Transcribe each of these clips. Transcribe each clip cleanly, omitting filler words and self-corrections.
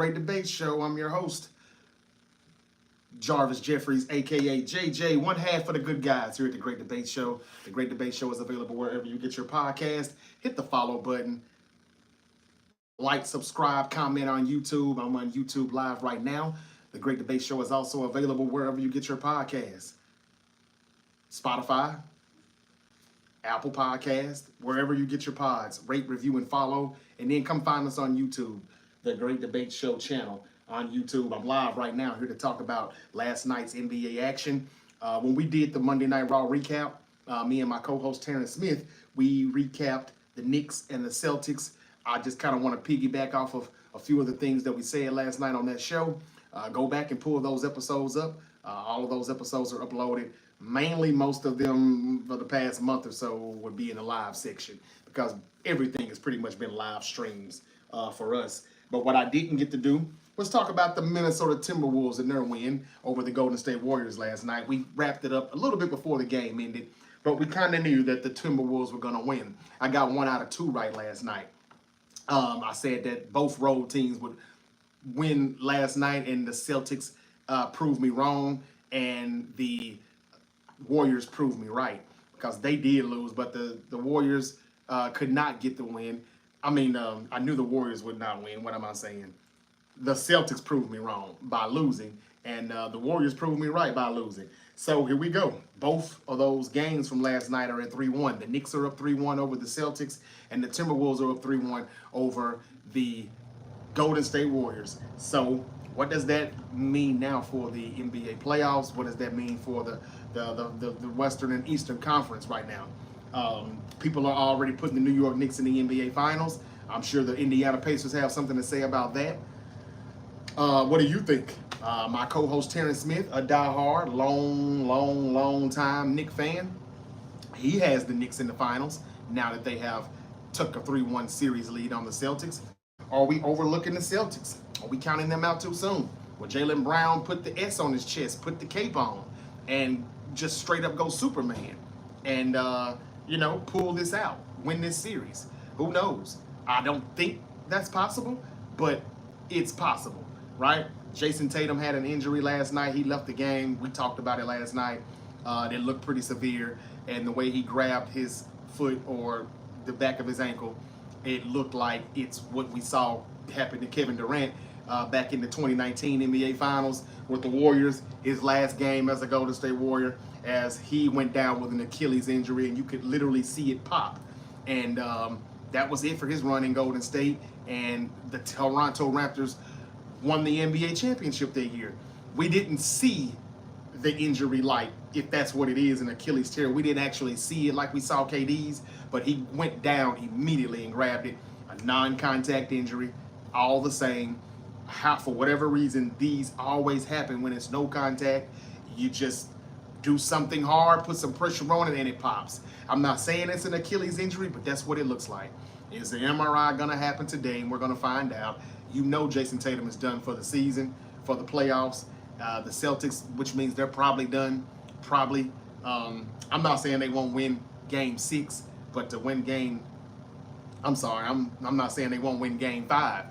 Great Debate Show. I'm your host, Jarvis Jeffries, aka JJ, one half of the good guys here at the Great Debate Show. The Great Debate Show is available wherever you get your podcast. Hit the follow button. Like, subscribe, comment on YouTube. I'm on YouTube Live right now. The Great Debate Show is also available wherever you get your podcasts. Spotify, Apple Podcast, wherever you get your pods. Rate, review, and follow. And then come find us on YouTube, the Great Debate Show channel on YouTube. I'm live right now here to talk about last night's NBA action. When we did the Monday Night Raw recap, me and my co-host Terrence Smith, we recapped the Knicks and the Celtics. I just kind of want to piggyback off of a few of the things that we said last night on that show. Go back and pull those episodes up. All of those episodes are uploaded. Mainly, most of them for the past month or so would be in the live section because everything has pretty much been live streams for us. But what I didn't get to do was talk about the Minnesota Timberwolves and their win over the Golden State Warriors last night. We wrapped it up a little bit before the game ended, but we kind of knew that the Timberwolves were going to win. I got 1 out of 2 right last night. I said that both road teams would win last night, and the Celtics proved me wrong, and the Warriors proved me right because they did lose, but the Warriors could not get the win. I mean, I knew the Warriors would not win. What am I saying? The Celtics proved me wrong by losing, and the Warriors proved me right by losing. So here we go. Both of those games from last night are at 3-1. The Knicks are up 3-1 over the Celtics, and the Timberwolves are up 3-1 over the Golden State Warriors. So what does that mean now for the NBA playoffs? What does that mean for the Western and Eastern Conference right now? People are already putting the New York Knicks in the NBA Finals. I'm sure the Indiana Pacers have something to say about that. What do you think? My co-host Terrence Smith, a diehard, long time Knicks fan, he has the Knicks in the finals now that they have took a 3-1 series lead on the Celtics. Are we overlooking the Celtics? Are we counting them out too soon? Well, Jaylen Brown put the S on his chest, put the cape on, and just straight up go Superman and, pull this out, win this series. Who knows? I don't think that's possible, but it's possible, right? Jason Tatum had an injury last night. He left the game. We talked about it last night. It looked pretty severe, and the way he grabbed his foot or the back of his ankle, it looked like it's what we saw happen to Kevin Durant back in the 2019 NBA Finals with the Warriors, his last game as a Golden State Warrior, as he went down with an Achilles injury, and you could literally see it pop. And that was it for his run in Golden State, and the Toronto Raptors won the NBA championship that year. We didn't see the injury like, if that's what it is, an Achilles tear. We didn't actually see it like we saw KD's, but he went down immediately and grabbed it. A non-contact injury, all the same. For whatever reason, these always happen when it's no contact. You just do something hard, put some pressure on it, and it pops. I'm not saying it's an Achilles injury, but that's what it looks like. Is the MRI going to happen today? And we're going to find out. You know Jason Tatum is done for the season, for the playoffs. The Celtics, which means they're probably done. Probably. I'm not saying they won't win Game 6, but to win Game... I'm sorry, I'm not saying they won't win Game 5.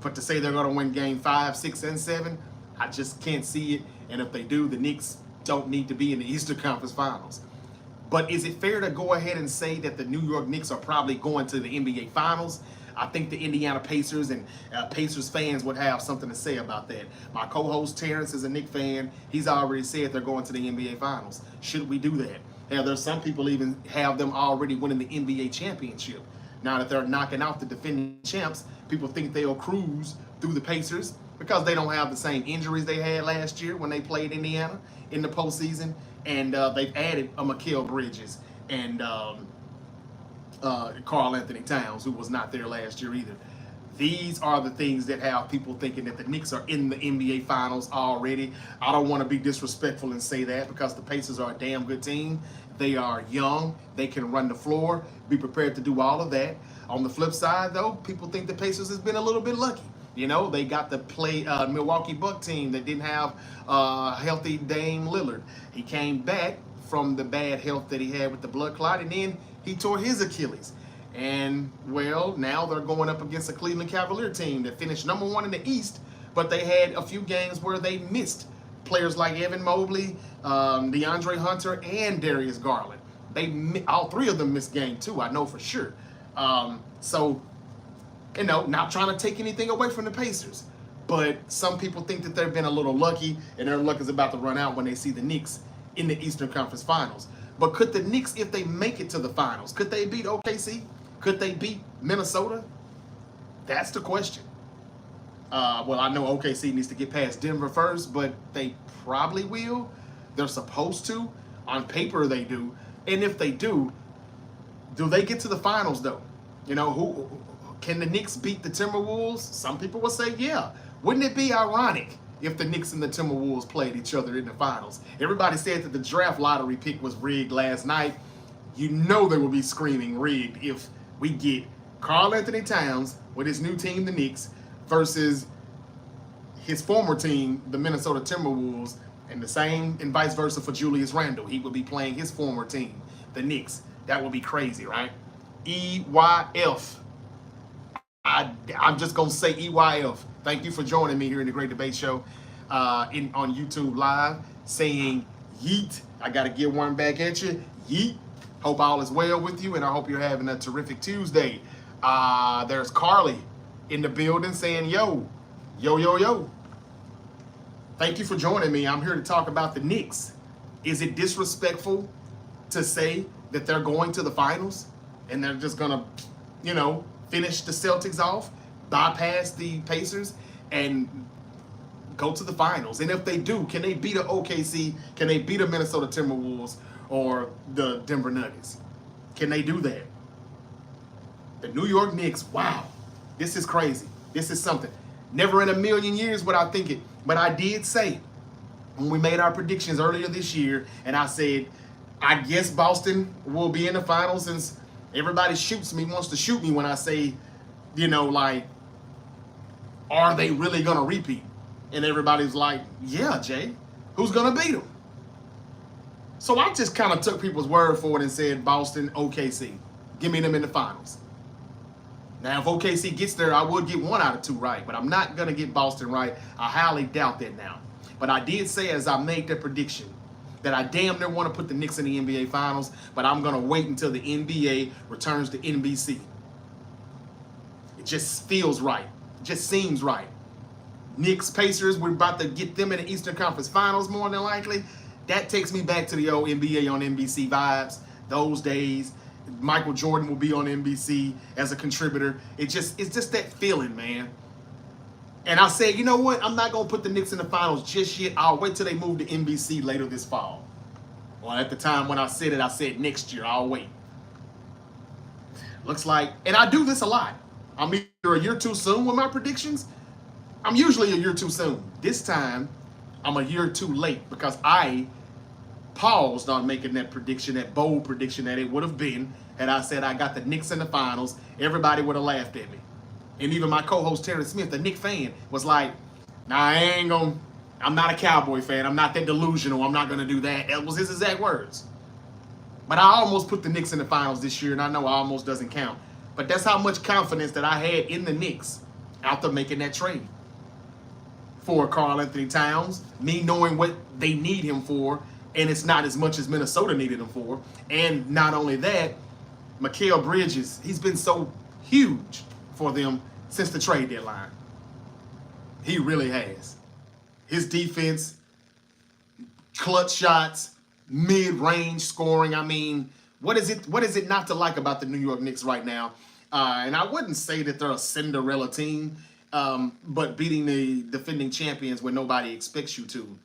But to say they're going to win Game 5, 6, and 7, I just can't see it. And if they do, the Knicks don't need to be in the Eastern Conference Finals. But is it fair to go ahead and say that the New York Knicks are probably going to the NBA Finals? I think the Indiana Pacers and Pacers fans would have something to say about that. My co-host Terrence is a Knicks fan. He's already said they're going to the NBA Finals. Should we do that? Hell, there's some people even have them already winning the NBA championship. Now that they're knocking out the defending champs, people think they'll cruise through the Pacers because they don't have the same injuries they had last year when they played Indiana in the postseason. And they've added a Mikal Bridges and Karl Anthony Towns, who was not there last year either. These are the things that have people thinking that the Knicks are in the NBA Finals already. I don't want to be disrespectful and say that because the Pacers are a damn good team. They are young. They can run the floor. Be prepared to do all of that. On the flip side, though, people think the Pacers has been a little bit lucky. You know, they got the Milwaukee Buck team that didn't have healthy Dame Lillard. He came back from the bad health that he had with the blood clot, and then he tore his Achilles. And, well, now they're going up against a Cleveland Cavalier team that finished #1 in the East, but they had a few games where they missed players like Evan Mobley, DeAndre Hunter, and Darius Garland. All three of them missed game 2, I know for sure. So, not trying to take anything away from the Pacers, but some people think that they've been a little lucky, and their luck is about to run out when they see the Knicks in the Eastern Conference Finals. But could the Knicks, if they make it to the finals, could they beat OKC? Could they beat Minnesota? That's the question. Well, I know OKC needs to get past Denver first, but they probably will. They're supposed to. On paper, they do. And if they do they get to the finals, though? Who can the Knicks beat the Timberwolves? Some people will say, yeah. Wouldn't it be ironic if the Knicks and the Timberwolves played each other in the finals? Everybody said that the draft lottery pick was rigged last night. They will be screaming rigged if we get Karl-Anthony Towns with his new team, the Knicks, versus his former team, the Minnesota Timberwolves, and the same and vice versa for Julius Randle. He would be playing his former team, the Knicks. That would be crazy, right? EYF. I'm just going to say EYF. Thank you for joining me here in the Great Debate Show on YouTube Live, saying yeet. I got to get one back at you. Yeet. Hope all is well with you, and I hope you're having a terrific Tuesday. There's Carly in the building saying, yo. Thank you for joining me. I'm here to talk about the Knicks. Is it disrespectful to say that they're going to the finals and they're just going to, finish the Celtics off, bypass the Pacers, and go to the finals? And if they do, can they beat a OKC? Can they beat a Minnesota Timberwolves or the Denver Nuggets? Can they do that? The New York Knicks, wow, this is crazy. This is something. Never in a million years would I think it. But I did say, when we made our predictions earlier this year, and I said, I guess Boston will be in the finals, since everybody wants to shoot me when I say, are they really going to repeat? And everybody's like, yeah, Jay, who's going to beat them? So I just kind of took people's word for it and said Boston, OKC. Give me them in the finals. Now, if OKC gets there, I would get 1 out of 2 right, but I'm not going to get Boston right. I highly doubt that now. But I did say, as I made that prediction, that I damn near want to put the Knicks in the NBA Finals, but I'm going to wait until the NBA returns to NBC. It just feels right. It just seems right. Knicks, Pacers, we're about to get them in the Eastern Conference Finals more than likely. That takes me back to the old NBA on NBC vibes, those days. Michael Jordan will be on NBC as a contributor. It's just that feeling, man. And I said, you know what? I'm not going to put the Knicks in the finals just yet. I'll wait till they move to NBC later this fall. Well, at the time when I said it, I said next year. I'll wait. Looks like, and I do this a lot. I'm either a year too soon with my predictions. I'm usually a year too soon. This time, I'm a year too late because I paused on making that prediction, that bold prediction that it would have been had I said I got the Knicks in the finals. Everybody would have laughed at me. And even my co-host Terrence Smith, the Knicks fan, was like, nah, I'm not a Cowboy fan. I'm not that delusional. I'm not going to do that. That was his exact words. But I almost put the Knicks in the finals this year, and I know almost doesn't count. But that's how much confidence that I had in the Knicks after making that trade for Karl-Anthony Towns, me knowing what they need him for, and it's not as much as Minnesota needed him for. And not only that, Mikal Bridges, he's been so huge for them since the trade deadline. He really has. His defense, clutch shots, mid-range scoring. I mean, what is it not to like about the New York Knicks right now? And I wouldn't say that they're a Cinderella team, but beating the defending champions when nobody expects you to.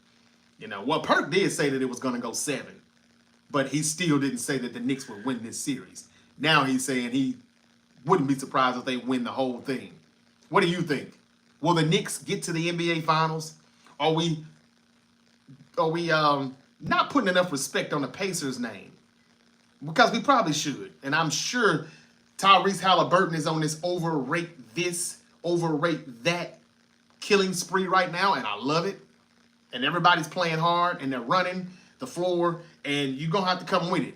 Well, Perk did say that it was going to go 7, but he still didn't say that the Knicks would win this series. Now he's saying he wouldn't be surprised if they win the whole thing. What do you think? Will the Knicks get to the NBA Finals? Are we not putting enough respect on the Pacers' name? Because we probably should. And I'm sure Tyrese Halliburton is on this overrate that killing spree right now, and I love it. And everybody's playing hard, and they're running the floor, and you're going to have to come with it.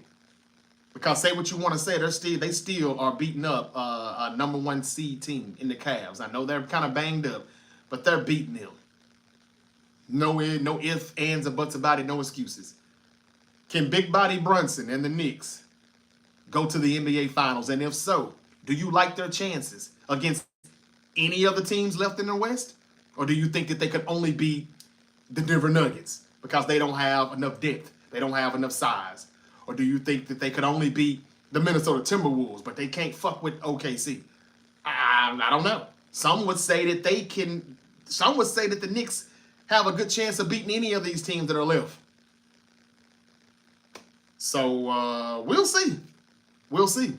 Because say what you want to say, they still are beating up a number 1 seed team in the Cavs. I know they're kind of banged up, but they're beating them. No ifs, ands, or buts about it. No excuses. Can Big Body Brunson and the Knicks go to the NBA Finals? And if so, do you like their chances against any other teams left in the West? Or do you think that they could only beat the Denver Nuggets because they don't have enough depth? They don't have enough size? Or do you think that they could only beat the Minnesota Timberwolves, but they can't fuck with OKC? I don't know. Some would say that they can. Some would say that the Knicks have a good chance of beating any of these teams that are left. So we'll see. We'll see.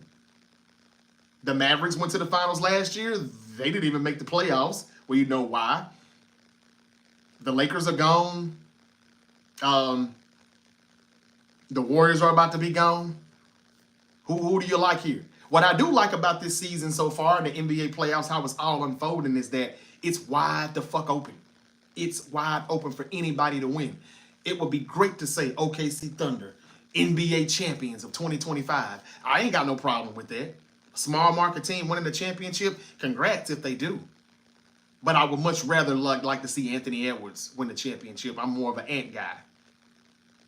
The Mavericks went to the finals last year. They didn't even make the playoffs. Well, you know why. The Lakers are gone. The Warriors are about to be gone. Who do you like here? What I do like about this season so far, the NBA playoffs, how it's all unfolding, is that it's wide the fuck open. It's wide open for anybody to win. It would be great to say OKC Thunder, NBA champions of 2025. I ain't got no problem with that. A small market team winning the championship, congrats if they do. But I would much rather like to see Anthony Edwards win the championship. I'm more of an Ant guy,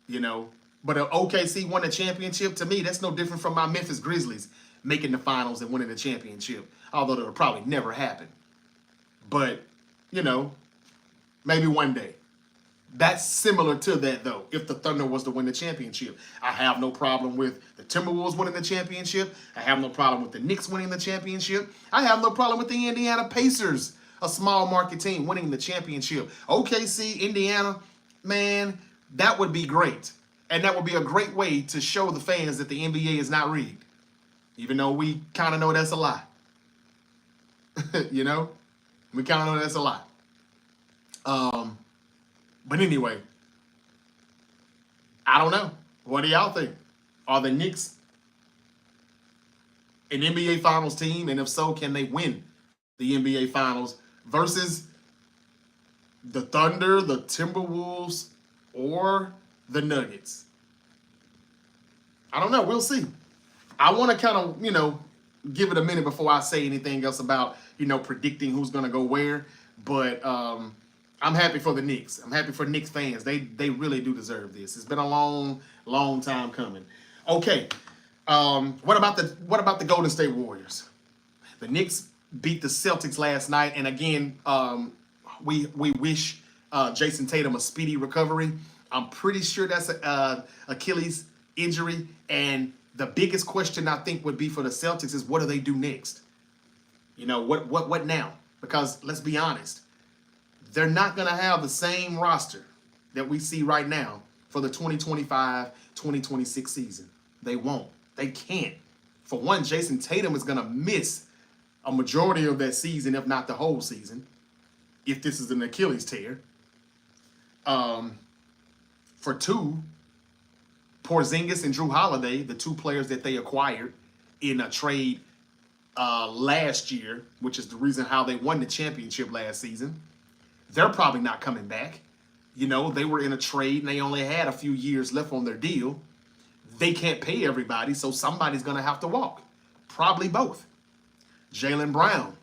you know. But if OKC won the championship, to me, that's no different from my Memphis Grizzlies making the finals and winning the championship, although that'll probably never happen. But, you know, maybe one day. That's similar to that, though, if the Thunder was to win the championship. I have no problem with the Timberwolves winning the championship. I have no problem with the Knicks winning the championship. I have no problem with the Indiana Pacers, a small market team, winning the championship. OKC, Indiana, man, that would be great. And that would be a great way to show the fans that the NBA is not rigged. Even though we kind of know that's a lie. You know? We kind of know that's a lie. But anyway, I don't know. What do y'all think? Are the Knicks an NBA Finals team? And if so, can they win the NBA Finals versus the Thunder, the Timberwolves, or the Nuggets? I don't know. We'll see. I want to kind of, you know, give it a minute before I say anything else about, you know, predicting who's going to go where. But I'm happy for the Knicks. I'm happy for Knicks fans. They really do deserve this. It's been a long, long time coming. Okay. What about the Golden State Warriors? The Knicks beat the Celtics last night, and again, we wish Jason Tatum a speedy recovery. I'm pretty sure that's a Achilles injury, and the biggest question I think would be for the Celtics is what do they do next? You know, what now? Because let's be honest, they're not going to have the same roster that we see right now for the 2025-2026 season. They won't. They can't. For one, Jason Tatum is going to miss a majority of that season, if not the whole season, if this is an Achilles tear. For two, Porzingis and Drew Holiday, the two players that they acquired in a trade last year, which is the reason how they won the championship last season, they're probably not coming back. You know, they were in a trade and they only had a few years left on their deal. They can't pay everybody, so somebody's going to have to walk. Probably both. Jaylen Brown,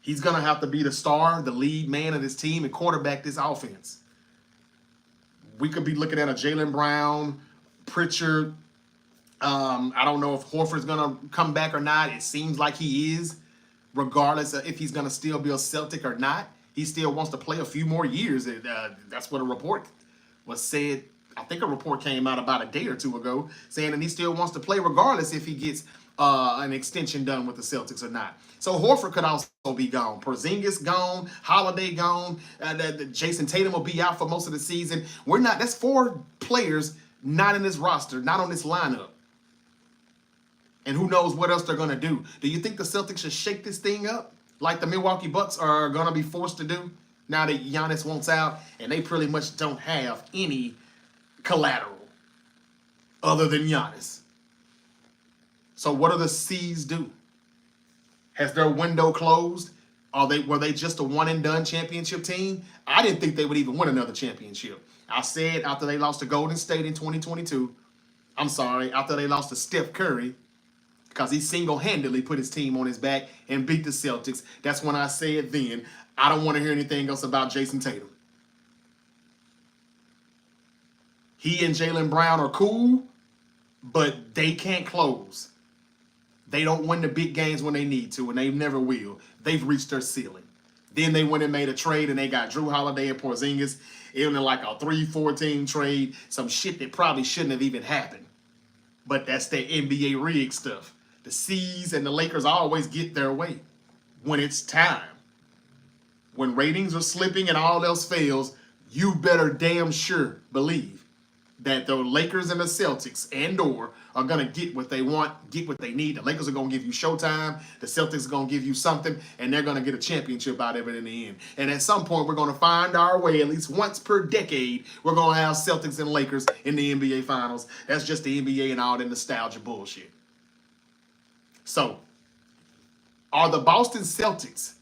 he's going to have to be the star, the lead man of this team and quarterback this offense. We could be looking at a Jaylen Brown, Pritchard. I don't know if Horford's going to come back or not. It seems like he is, regardless of if he's going to still be a Celtic or not. He still wants to play a few more years. That's what a report was said. I think a report came out about a day or two ago saying that he still wants to play regardless if he gets an extension done with the Celtics or not. So Horford could also be gone. Porzingis gone. Holiday gone. Jason Tatum will be out for most of the season. That's 4 players not in this roster, not on this lineup. And who knows what else they're going to do. Do you think the Celtics should shake this thing up like the Milwaukee Bucks are going to be forced to do now that Giannis wants out and they pretty much don't have any collateral other than Giannis? So what do the C's do? Has their window closed? Were they just a one-and-done championship team? I didn't think they would even win another championship. I said after they lost to Golden State in 2022, I'm sorry, after they lost to Steph Curry, because he single-handedly put his team on his back and beat the Celtics. That's when I said then, I don't want to hear anything else about Jason Tatum. He and Jaylen Brown are cool, but they can't close. They don't win the big games when they need to, and they never will. They've reached their ceiling. Then they went and made a trade, and they got Drew Holiday and Porzingis in like a 3-4 team trade, some shit that probably shouldn't have even happened. But that's their NBA rig stuff. The C's and the Lakers always get their way when it's time. When ratings are slipping and all else fails, you better damn sure believe that the Lakers and the Celtics and/or are going to get what they want, get what they need. The Lakers are going to give you showtime. The Celtics are going to give you something, and they're going to get a championship out of it in the end. And at some point, we're going to find our way, at least once per decade, we're going to have Celtics and Lakers in the NBA Finals. That's just the NBA and all the nostalgia bullshit. So, are the Boston Celtics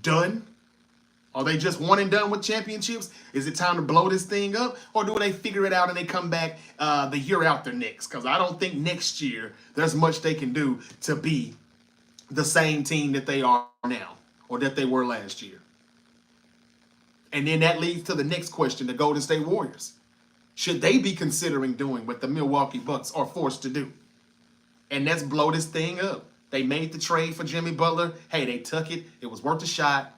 done? Are they just one and done with championships? Is it time to blow this thing up? Or do they figure it out and they come back the year after next? Because I don't think next year there's much they can do to be the same team that they are now or that they were last year. And then that leads to the next question, the Golden State Warriors. Should they be considering doing what the Milwaukee Bucks are forced to do? And let's blow this thing up. They made the trade for Jimmy Butler. Hey, they took it. It was worth a shot.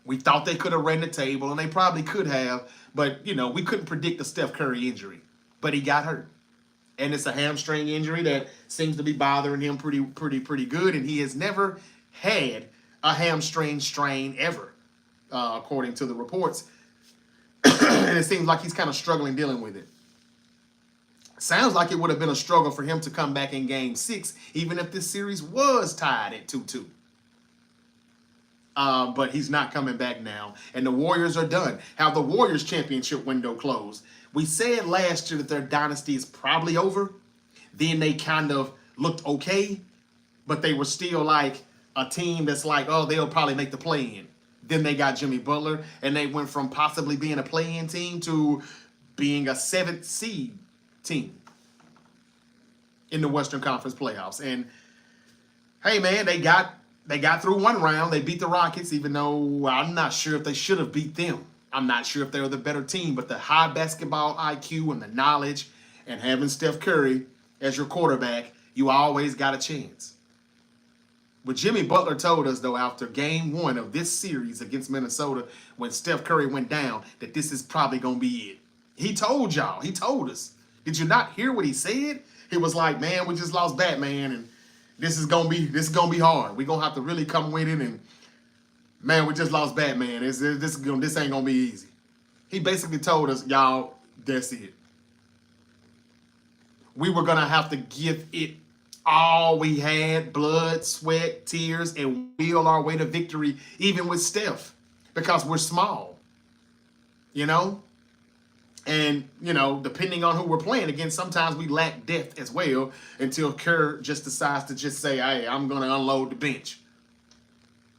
We thought they could have ran the table, and they probably could have, but, you know, we couldn't predict the Steph Curry injury. But he got hurt. And it's a hamstring injury that seems to be bothering him pretty good, and he has never had a hamstring strain ever, according to the reports. And it seems like he's kind of struggling dealing with it. Sounds like it would have been a struggle for him to come back in Game 6, even if this series was tied at 2-2. But he's not coming back now. And the Warriors are done. How the Warriors championship window closed. We said last year that their dynasty is probably over. Then they kind of looked okay. But they were still like a team that's like, oh, they'll probably make the play-in. Then they got Jimmy Butler. And they went from possibly being a play-in team to being a 7th seed team in the Western Conference playoffs. And, hey, man, they got through one round. They beat the Rockets, even though I'm not sure if they should have beat them. I'm not sure if they were the better team, but the high basketball IQ and the knowledge and having Steph Curry as your quarterback, you always got a chance. But Jimmy Butler told us, though, after Game 1 of this series against Minnesota, when Steph Curry went down, that this is probably going to be it. He told y'all. He told us. Did you not hear what he said? He was like, man, we just lost Batman, and this is gonna be hard. We're gonna have to really come with it, and man, we just lost Batman. This ain't gonna be easy. He basically told us, y'all, that's it. We were gonna have to give it all we had, blood, sweat, tears, and wheel our way to victory, even with Steph, because we're small. You know? And, you know, depending on who we're playing against, sometimes we lack depth as well until Kerr just decides to just say, hey, I'm going to unload the bench.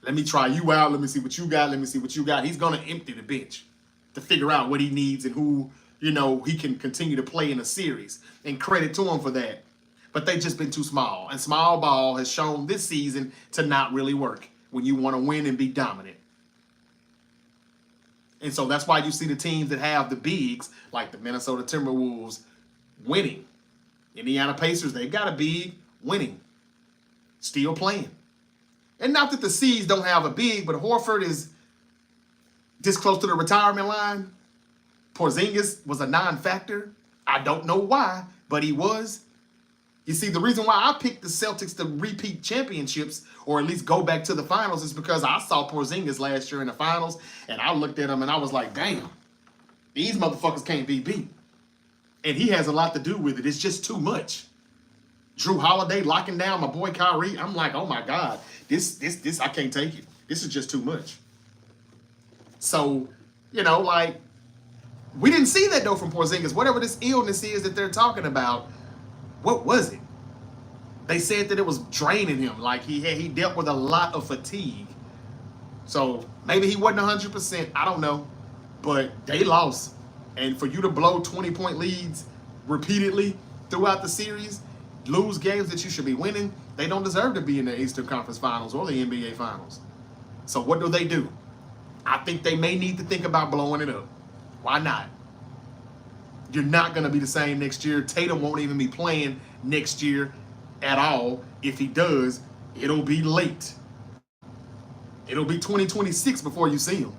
Let me try you out. Let me see what you got. Let me see what you got. He's going to empty the bench to figure out what he needs and who, you know, he can continue to play in a series. And credit to him for that. But they've just been too small. And small ball has shown this season to not really work when you want to win and be dominant. And so that's why you see the teams that have the bigs, like the Minnesota Timberwolves, winning. Indiana Pacers, they've got a big, winning. Still playing. And not that the C's don't have a big, but Horford is this close to the retirement line. Porzingis was a non-factor. I don't know why, but he was. You see, the reason why I picked the Celtics to repeat championships, or at least go back to the finals, is because I saw Porzingis last year in the finals, and I looked at him and I was like, damn, these motherfuckers can't be beat. And he has a lot to do with it. It's just too much. Drew Holiday locking down my boy Kyrie. I'm like, oh my God, this, I can't take it. This is just too much. So, you know, like, we didn't see that though from Porzingis. Whatever this illness is that they're talking about, what was it? They said that it was draining him. Like he dealt with a lot of fatigue. So maybe he wasn't 100%. I don't know. But they lost. And for you to blow 20-point leads repeatedly throughout the series, lose games that you should be winning, they don't deserve to be in the Eastern Conference Finals or the NBA Finals. So what do? I think they may need to think about blowing it up. Why not? You're not going to be the same next year. Tatum won't even be playing next year at all. If he does, it'll be late. It'll be 2026 before you see him.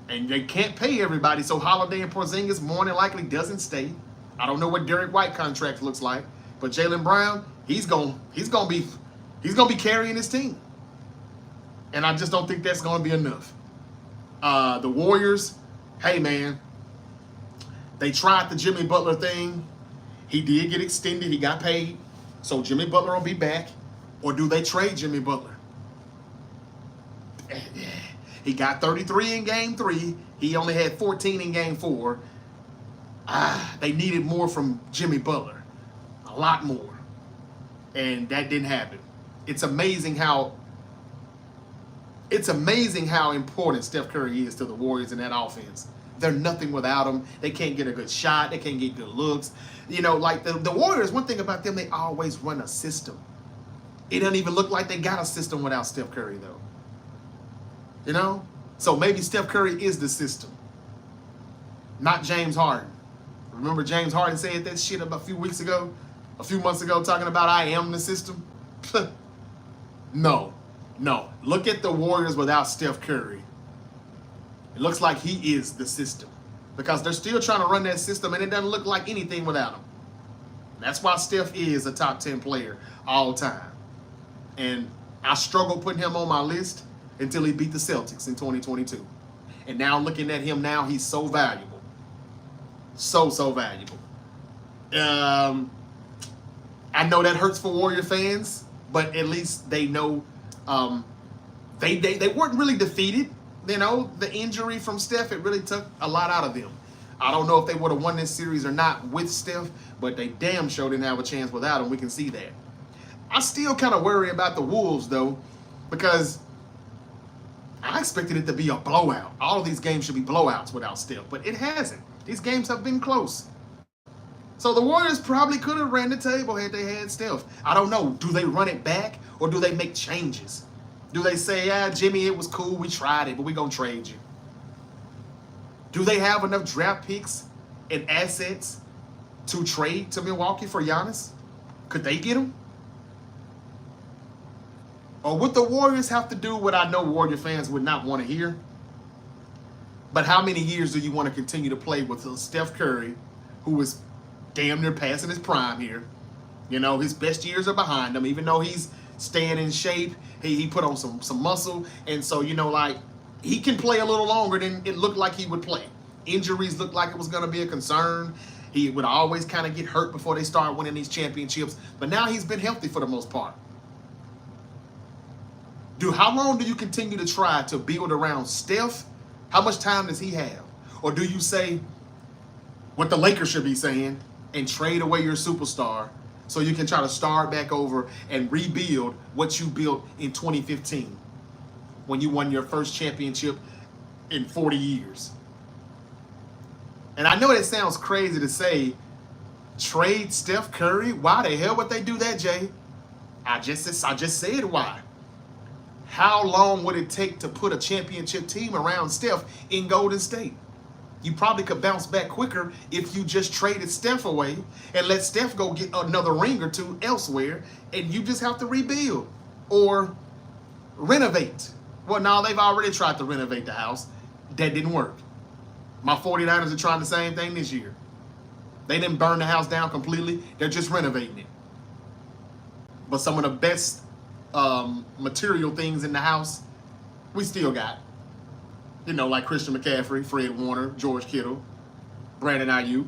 And they can't pay everybody, so Holiday and Porzingis more than likely doesn't stay. I don't know what Derek White contract looks like, but Jaylen Brown, he's gonna be carrying his team. And I just don't think that's gonna be enough. The Warriors, hey man, they tried the Jimmy Butler thing. He did get extended, he got paid. So Jimmy Butler will be back. Or do they trade Jimmy Butler? He got 33 in game 3. He only had 14 in game 4. They needed more from Jimmy Butler. A lot more. And that didn't happen. It's amazing how important Steph Curry is to the Warriors in that offense. They're nothing without him. They can't get a good shot. They can't get good looks. You know, like the Warriors, one thing about them, they always run a system. It doesn't even look like they got a system without Steph Curry, though. You know? So maybe Steph Curry is the system, not James Harden. Remember James Harden said that shit a few months ago, talking about I am the system? No. Look at the Warriors without Steph Curry. It looks like he is the system because they're still trying to run that system and it doesn't look like anything without him. That's why Steph is a top 10 player all time. And I struggled putting him on my list until he beat the Celtics in 2022. And now looking at him now, he's so valuable. So valuable. I know that hurts for Warrior fans, but at least they know they weren't really defeated. You know, the injury from Steph, it really took a lot out of them. I don't know if they would have won this series or not with Steph, but they damn sure didn't have a chance without him. We can see that. I still kind of worry about the Wolves, though, because I expected it to be a blowout. All of these games should be blowouts without Steph, but it hasn't. These games have been close. So the Warriors probably could have ran the table had they had Steph. I don't know. Do they run it back or do they make changes? Do they say, Jimmy, it was cool, we tried it, but we're going to trade you? Do they have enough draft picks and assets to trade to Milwaukee for Giannis? Could they get him? Or would the Warriors have to do what I know Warrior fans would not want to hear? But how many years do you want to continue to play with Steph Curry, who is damn near passing his prime here? You know, his best years are behind him, even though he's staying in shape. He put on some muscle. And so, you know, like, he can play a little longer than it looked like he would play. Injuries looked like it was going to be a concern. He would always kind of get hurt before they start winning these championships. But now he's been healthy for the most part. How long do you continue to try to build around Steph? How much time does he have? Or do you say what the Lakers should be saying and trade away your superstar so you can try to start back over and rebuild what you built in 2015 when you won your first championship in 40 years? And I know it sounds crazy to say, trade Steph Curry? Why the hell would they do that, Jay? I just said why. How long would it take to put a championship team around Steph in Golden State? You probably could bounce back quicker if you just traded Steph away and let Steph go get another ring or two elsewhere, and you just have to rebuild or renovate. Well, no, they've already tried to renovate the house. That didn't work. My 49ers are trying the same thing this year. They didn't burn the house down completely. They're just renovating it. But some of the best material things in the house, we still got. You know, like Christian McCaffrey, Fred Warner, George Kittle, Brandon Ayuk,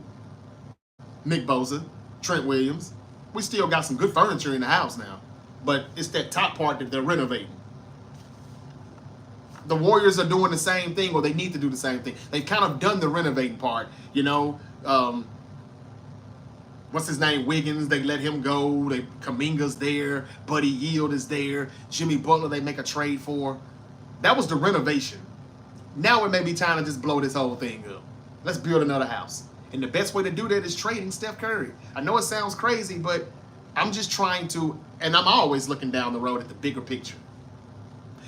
Nick Bosa, Trent Williams. We still got some good furniture in the house now. But it's that top part that they're renovating. The Warriors are doing the same thing, or they need to do the same thing. They've kind of done the renovating part. You know, what's his name? Wiggins, they let him go. Kuminga's there. Buddy Hield is there. Jimmy Butler, they make a trade for. That was the renovation. Now it may be time to just blow this whole thing up. Let's build another house. And the best way to do that is trading Steph Curry. I know it sounds crazy, but I'm just trying to, and I'm always looking down the road at the bigger picture.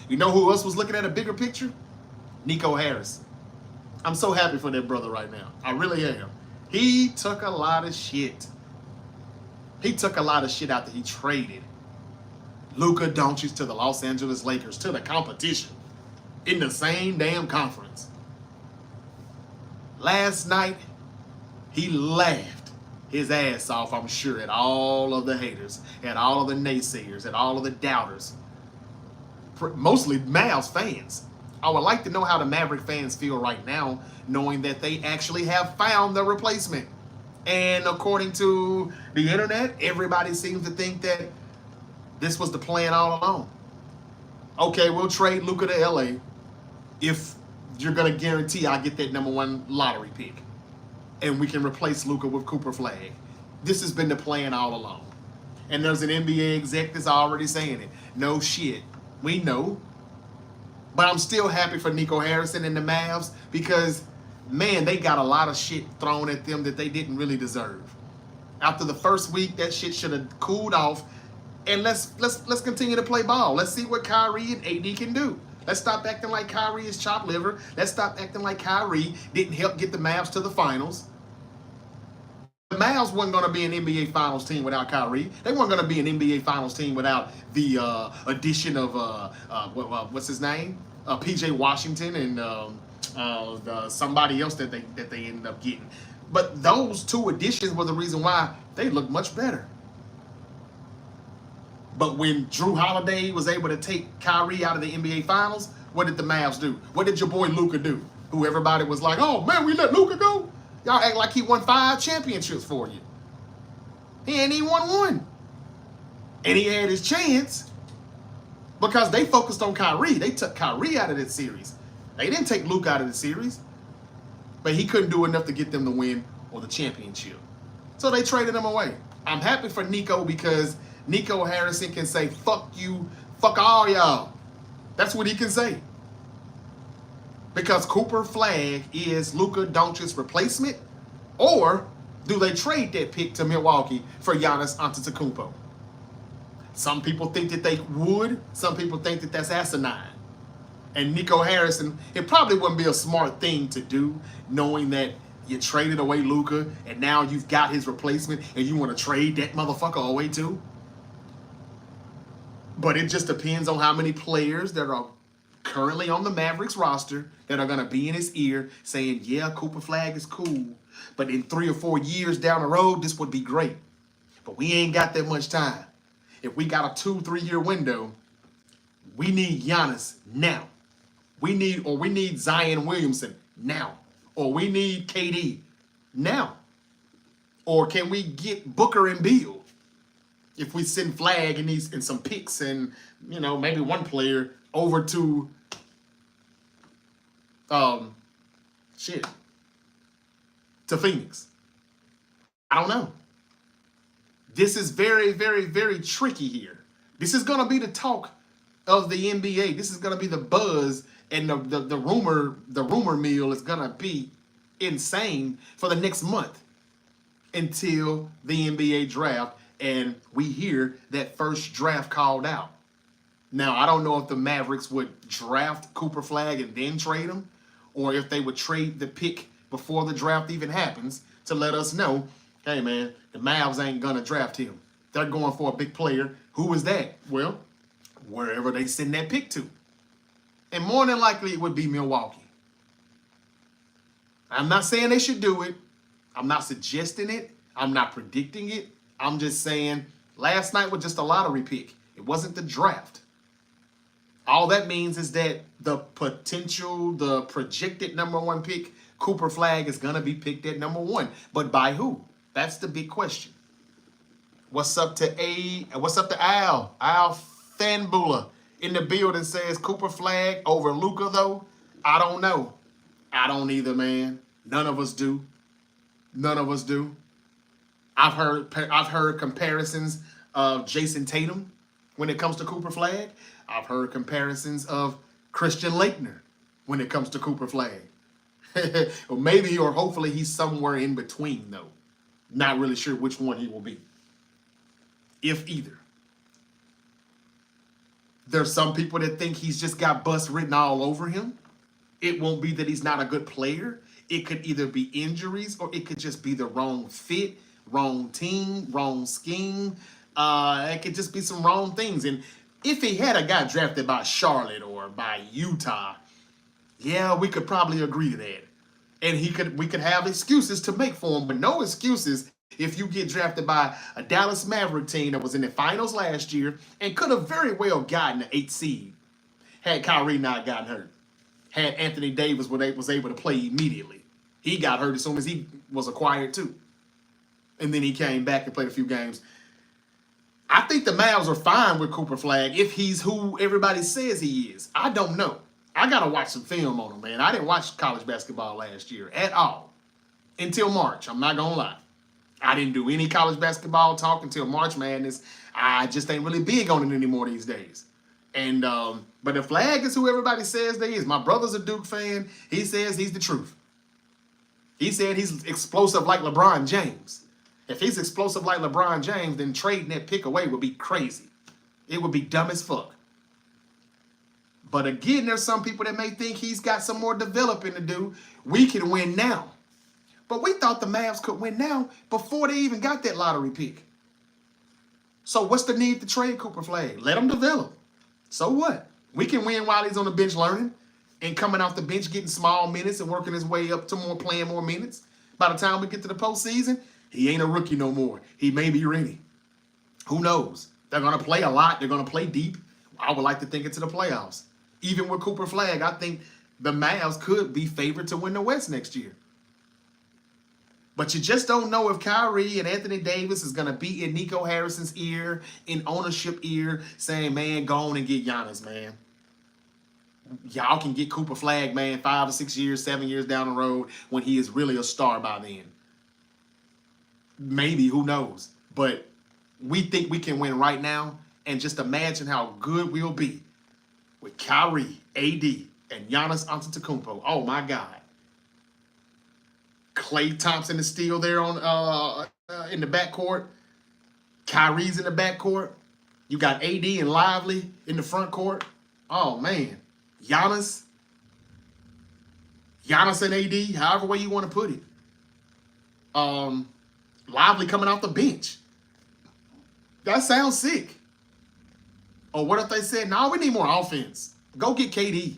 You know who else was looking at a bigger picture? Nico Harris. I'm so happy for that brother right now. I really am. He took a lot of shit. He took a lot of shit after he traded Luka Doncic to the Los Angeles Lakers, to the competition, in the same damn conference. Last night, he laughed his ass off, I'm sure, at all of the haters, at all of the naysayers, at all of the doubters. Mostly Mavs fans. I would like to know how the Maverick fans feel right now, knowing that they actually have found the replacement. And according to the internet, everybody seems to think that this was the plan all along. Okay, we'll trade Luka to LA if you're going to guarantee I get that #1 lottery pick. And we can replace Luka with Cooper Flagg. This has been the plan all along. And there's an NBA exec that's already saying it. No shit. We know. But I'm still happy for Nico Harrison and the Mavs because, man, they got a lot of shit thrown at them that they didn't really deserve. After the first week, that shit should have cooled off. And let's continue to play ball. Let's see what Kyrie and AD can do. Let's stop acting like Kyrie is chopped liver. Let's stop acting like Kyrie didn't help get the Mavs to the finals. The Mavs wasn't going to be an NBA Finals team without Kyrie. They weren't going to be an NBA Finals team without the addition of what's his name, PJ Washington, and somebody else that they ended up getting. But those two additions were the reason why they looked much better. But when Drew Holiday was able to take Kyrie out of the NBA Finals, what did the Mavs do? What did your boy Luka do? Who everybody was like, oh man, we let Luka go? Y'all act like he won 5 championships for you. He ain't even won one. And he had his chance because they focused on Kyrie. They took Kyrie out of this series. They didn't take Luka out of the series. But he couldn't do enough to get them the win or the championship. So they traded him away. I'm happy for Nico because Nico Harrison can say, fuck you, fuck all y'all. That's what he can say. Because Cooper Flagg is Luka Doncic's replacement, or do they trade that pick to Milwaukee for Giannis Antetokounmpo? Some people think that they would. Some people think that that's asinine. And Nico Harrison, it probably wouldn't be a smart thing to do, knowing that you traded away Luka and now you've got his replacement and you want to trade that motherfucker away too. But it just depends on how many players that are currently on the Mavericks roster that are going to be in his ear saying, yeah, Cooper Flagg is cool, but in 3 or 4 years down the road, this would be great. But we ain't got that much time. If we got a 2-3 year window, we need Giannis now. We need Zion Williamson now. Or we need KD now. Or can we get Booker and Beal? If we send Flagg and some picks and, maybe one player over to to Phoenix. I don't know. This is very, very, very tricky here. This is going to be the talk of the NBA. This is going to be the buzz, and the rumor mill is going to be insane for the next month until the NBA draft and we hear that first draft called out. Now, I don't know if the Mavericks would draft Cooper Flagg and then trade him, or if they would trade the pick before the draft even happens to let us know, hey, man, the Mavs ain't going to draft him. They're going for a big player. Who is that? Well, wherever they send that pick to. And more than likely, it would be Milwaukee. I'm not saying they should do it. I'm not suggesting it. I'm not predicting it. I'm just saying last night was just a lottery pick. It wasn't the draft. All that means is that the projected #1 pick, Cooper Flagg, is going to be picked at #1. But by who? That's the big question. What's up to Al? Al Fanbula in the building says Cooper Flagg over Luka, though? I don't know. I don't either, man. None of us do. None of us do. I've heard comparisons of Jason Tatum when it comes to Cooper Flagg. I've heard comparisons of Christian Laettner when it comes to Cooper Flagg. Or maybe or hopefully he's somewhere in between, though. Not really sure which one he will be, if either. There's some people that think he's just got bust written all over him. It won't be that he's not a good player. It could either be injuries or it could just be the wrong fit, wrong team, wrong scheme. It could just be some wrong things. And if he had a guy drafted by Charlotte or by Utah, yeah, we could probably agree to that. And we could have excuses to make for him, but no excuses if you get drafted by a Dallas Maverick team that was in the finals last year and could have very well gotten the 8th seed had Kyrie not gotten hurt. Had Anthony Davis was able to play immediately. He got hurt as soon as he was acquired too. And then he came back and played a few games. I think the Mavs are fine with Cooper Flagg if he's who everybody says he is. I don't know. I got to watch some film on him, man. I didn't watch college basketball last year at all until March. I'm not going to lie. I didn't do any college basketball talk until March Madness. I just ain't really big on it anymore these days. And but if Flagg is who everybody says they is, my brother's a Duke fan. He says he's the truth. He said he's explosive like LeBron James. If he's explosive like LeBron James, then trading that pick away would be crazy. It would be dumb as fuck. But again, there's some people that may think he's got some more developing to do. We can win now. But we thought the Mavs could win now before they even got that lottery pick. So what's the need to trade Cooper Flagg? Let him develop. So what? We can win while he's on the bench learning and coming off the bench getting small minutes and working his way up to playing more minutes. By the time we get to the postseason, he ain't a rookie no more. He may be ready. Who knows? They're going to play a lot. They're going to play deep. I would like to think into the playoffs. Even with Cooper Flagg, I think the Mavs could be favored to win the West next year. But you just don't know if Kyrie and Anthony Davis is going to be in Nico Harrison's ear, in ownership ear, saying, man, go on and get Giannis, man. Y'all can get Cooper Flagg, man, 5 or 6 years, 7 years down the road when he is really a star by then. Maybe, who knows? But we think we can win right now, and just imagine how good we'll be with Kyrie, AD, and Giannis Antetokounmpo. Oh, my God. Klay Thompson is still there on in the backcourt. Kyrie's in the backcourt. You got AD and Lively in the front court. Oh, man. Giannis and AD, however way you want to put it. Lively coming off the bench. That sounds sick. Or what if they said, no, we need more offense. Go get KD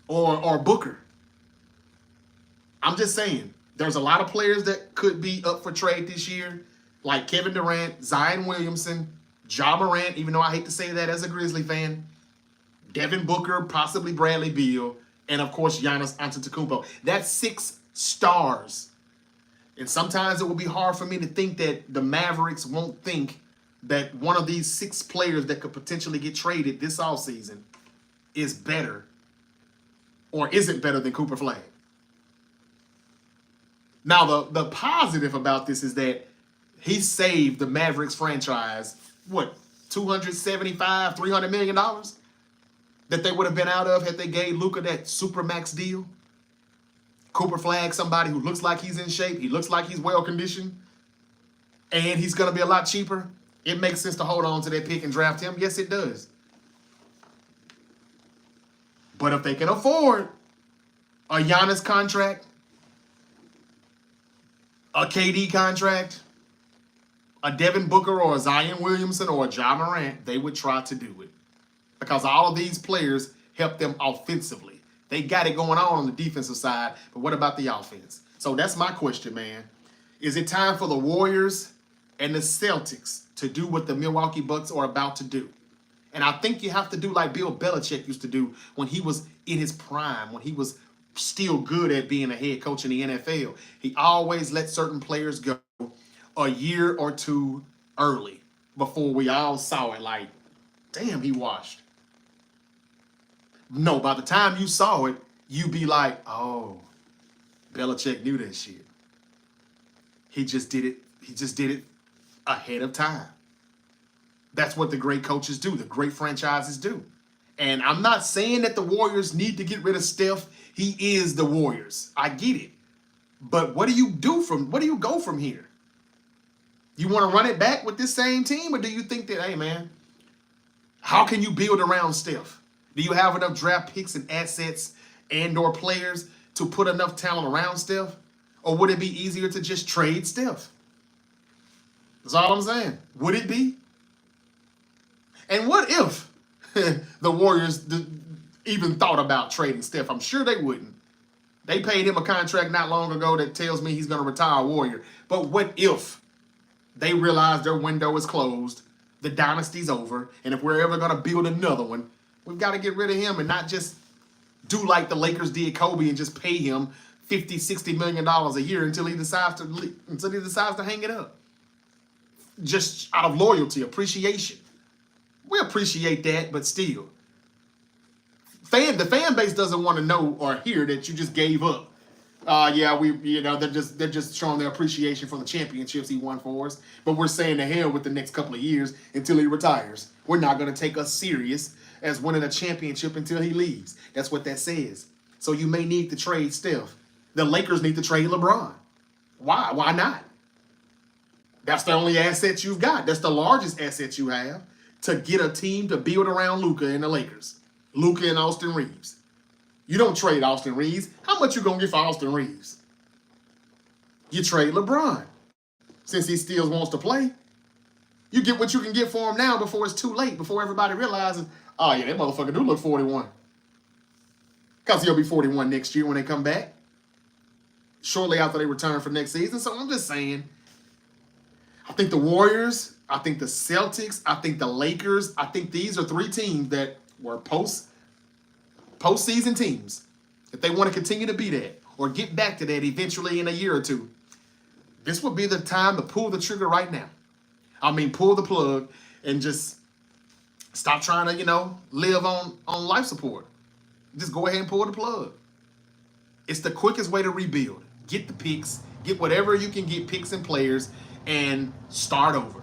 or Booker. I'm just saying, there's a lot of players that could be up for trade this year, like Kevin Durant, Zion Williamson, Ja Morant, even though I hate to say that as a Grizzly fan, Devin Booker, possibly Bradley Beal, and of course Giannis Antetokounmpo. That's 6 stars. And sometimes it will be hard for me to think that the Mavericks won't think that one of these 6 players that could potentially get traded this offseason is better or isn't better than Cooper Flagg. Now, the positive about this is that he saved the Mavericks franchise, what, $275, $300 million that they would have been out of had they gave Luka that Supermax deal? Cooper Flagg, somebody who looks like he's in shape, he looks like he's well-conditioned, and he's going to be a lot cheaper. It makes sense to hold on to that pick and draft him. Yes, it does. But if they can afford a Giannis contract, a KD contract, a Devin Booker or a Zion Williamson or a Ja Morant, they would try to do it. Because all of these players help them offensively. They got it going on the defensive side, but what about the offense? So that's my question, man. Is it time for the Warriors and the Celtics to do what the Milwaukee Bucks are about to do? And I think you have to do like Bill Belichick used to do when he was in his prime, when he was still good at being a head coach in the NFL. He always let certain players go a year or two early before we all saw it like, damn, he washed. No, by the time you saw it, you be like, oh, Belichick knew that shit. He just did it. He just did it ahead of time. That's what the great coaches do. The great franchises do. And I'm not saying that the Warriors need to get rid of Steph. He is the Warriors. I get it. But where do you go from here? You want to run it back with this same team? Or do you think that, hey, man, how can you build around Steph? Do you have enough draft picks and assets and or players to put enough talent around Steph? Or would it be easier to just trade Steph? That's all I'm saying. Would it be? And what if the Warriors even thought about trading Steph? I'm sure they wouldn't. They paid him a contract not long ago that tells me he's going to retire a Warrior. But what if they realize their window is closed, the dynasty's over, and if we're ever going to build another one, we've got to get rid of him and not just do like the Lakers did Kobe and just pay him $50, $60 million a year until he decides to hang it up. Just out of loyalty, appreciation. We appreciate that, but still. The fan base doesn't want to know or hear that you just gave up. They're just showing their appreciation for the championships he won for us. But we're saying to hell with the next couple of years until he retires. We're not going to take us serious as winning a championship until he leaves. That's what that says. So you may need to trade Steph. The Lakers need to trade LeBron. Why? Why not? That's the only asset you've got. That's the largest asset you have to get a team to build around Luka and the Lakers. Luka and Austin Reeves. You don't trade Austin Reeves. How much you going to get for Austin Reeves? You trade LeBron. Since he still wants to play. You get what you can get for him now before it's too late. Before everybody realizes, oh yeah, that motherfucker do look 41. Because he'll be 41 next year when they come back. Shortly after they return for next season. So I'm just saying, I think the Warriors, I think the Celtics, I think the Lakers, I think these are three teams that were postseason teams. If they want to continue to be that or get back to that eventually in a year or two, this would be the time to pull the trigger right now. I mean, pull the plug and just stop trying to, live on life support. Just go ahead and pull the plug. It's the quickest way to rebuild. Get the picks, get whatever you can get, picks and players, and start over.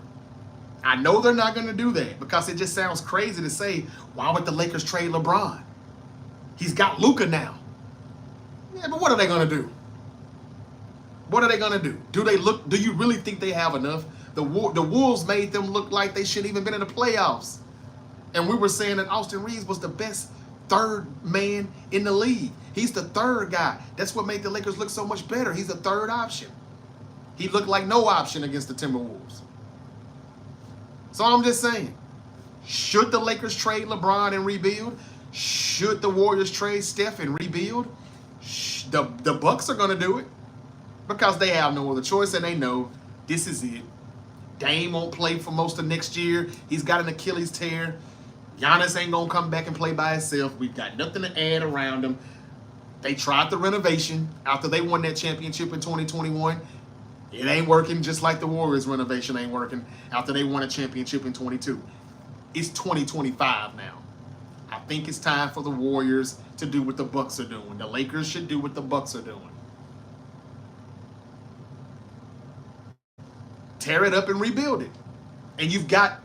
I know they're not going to do that because it just sounds crazy to say, why would the Lakers trade LeBron? He's got Luka now. Yeah, but what are they going to do? What are they going to do? Do you really think they have enough? The Wolves made them look like they shouldn't even been in the playoffs. And we were saying that Austin Reeves was the best third man in the league. He's the third guy. That's what made the Lakers look so much better. He's the third option. He looked like no option against the Timberwolves. So I'm just saying, should the Lakers trade LeBron and rebuild? Should the Warriors trade Steph and rebuild? The Bucks are going to do it because they have no other choice and they know this is it. Dame won't play for most of next year. He's got an Achilles tear. Giannis ain't going to come back and play by himself. We've got nothing to add around him. They tried the renovation after they won that championship in 2021. It ain't working, just like the Warriors renovation ain't working after they won a championship in 22. It's 2025 now. I think it's time for the Warriors to do what the Bucks are doing. The Lakers should do what the Bucks are doing. Tear it up and rebuild it. And you've got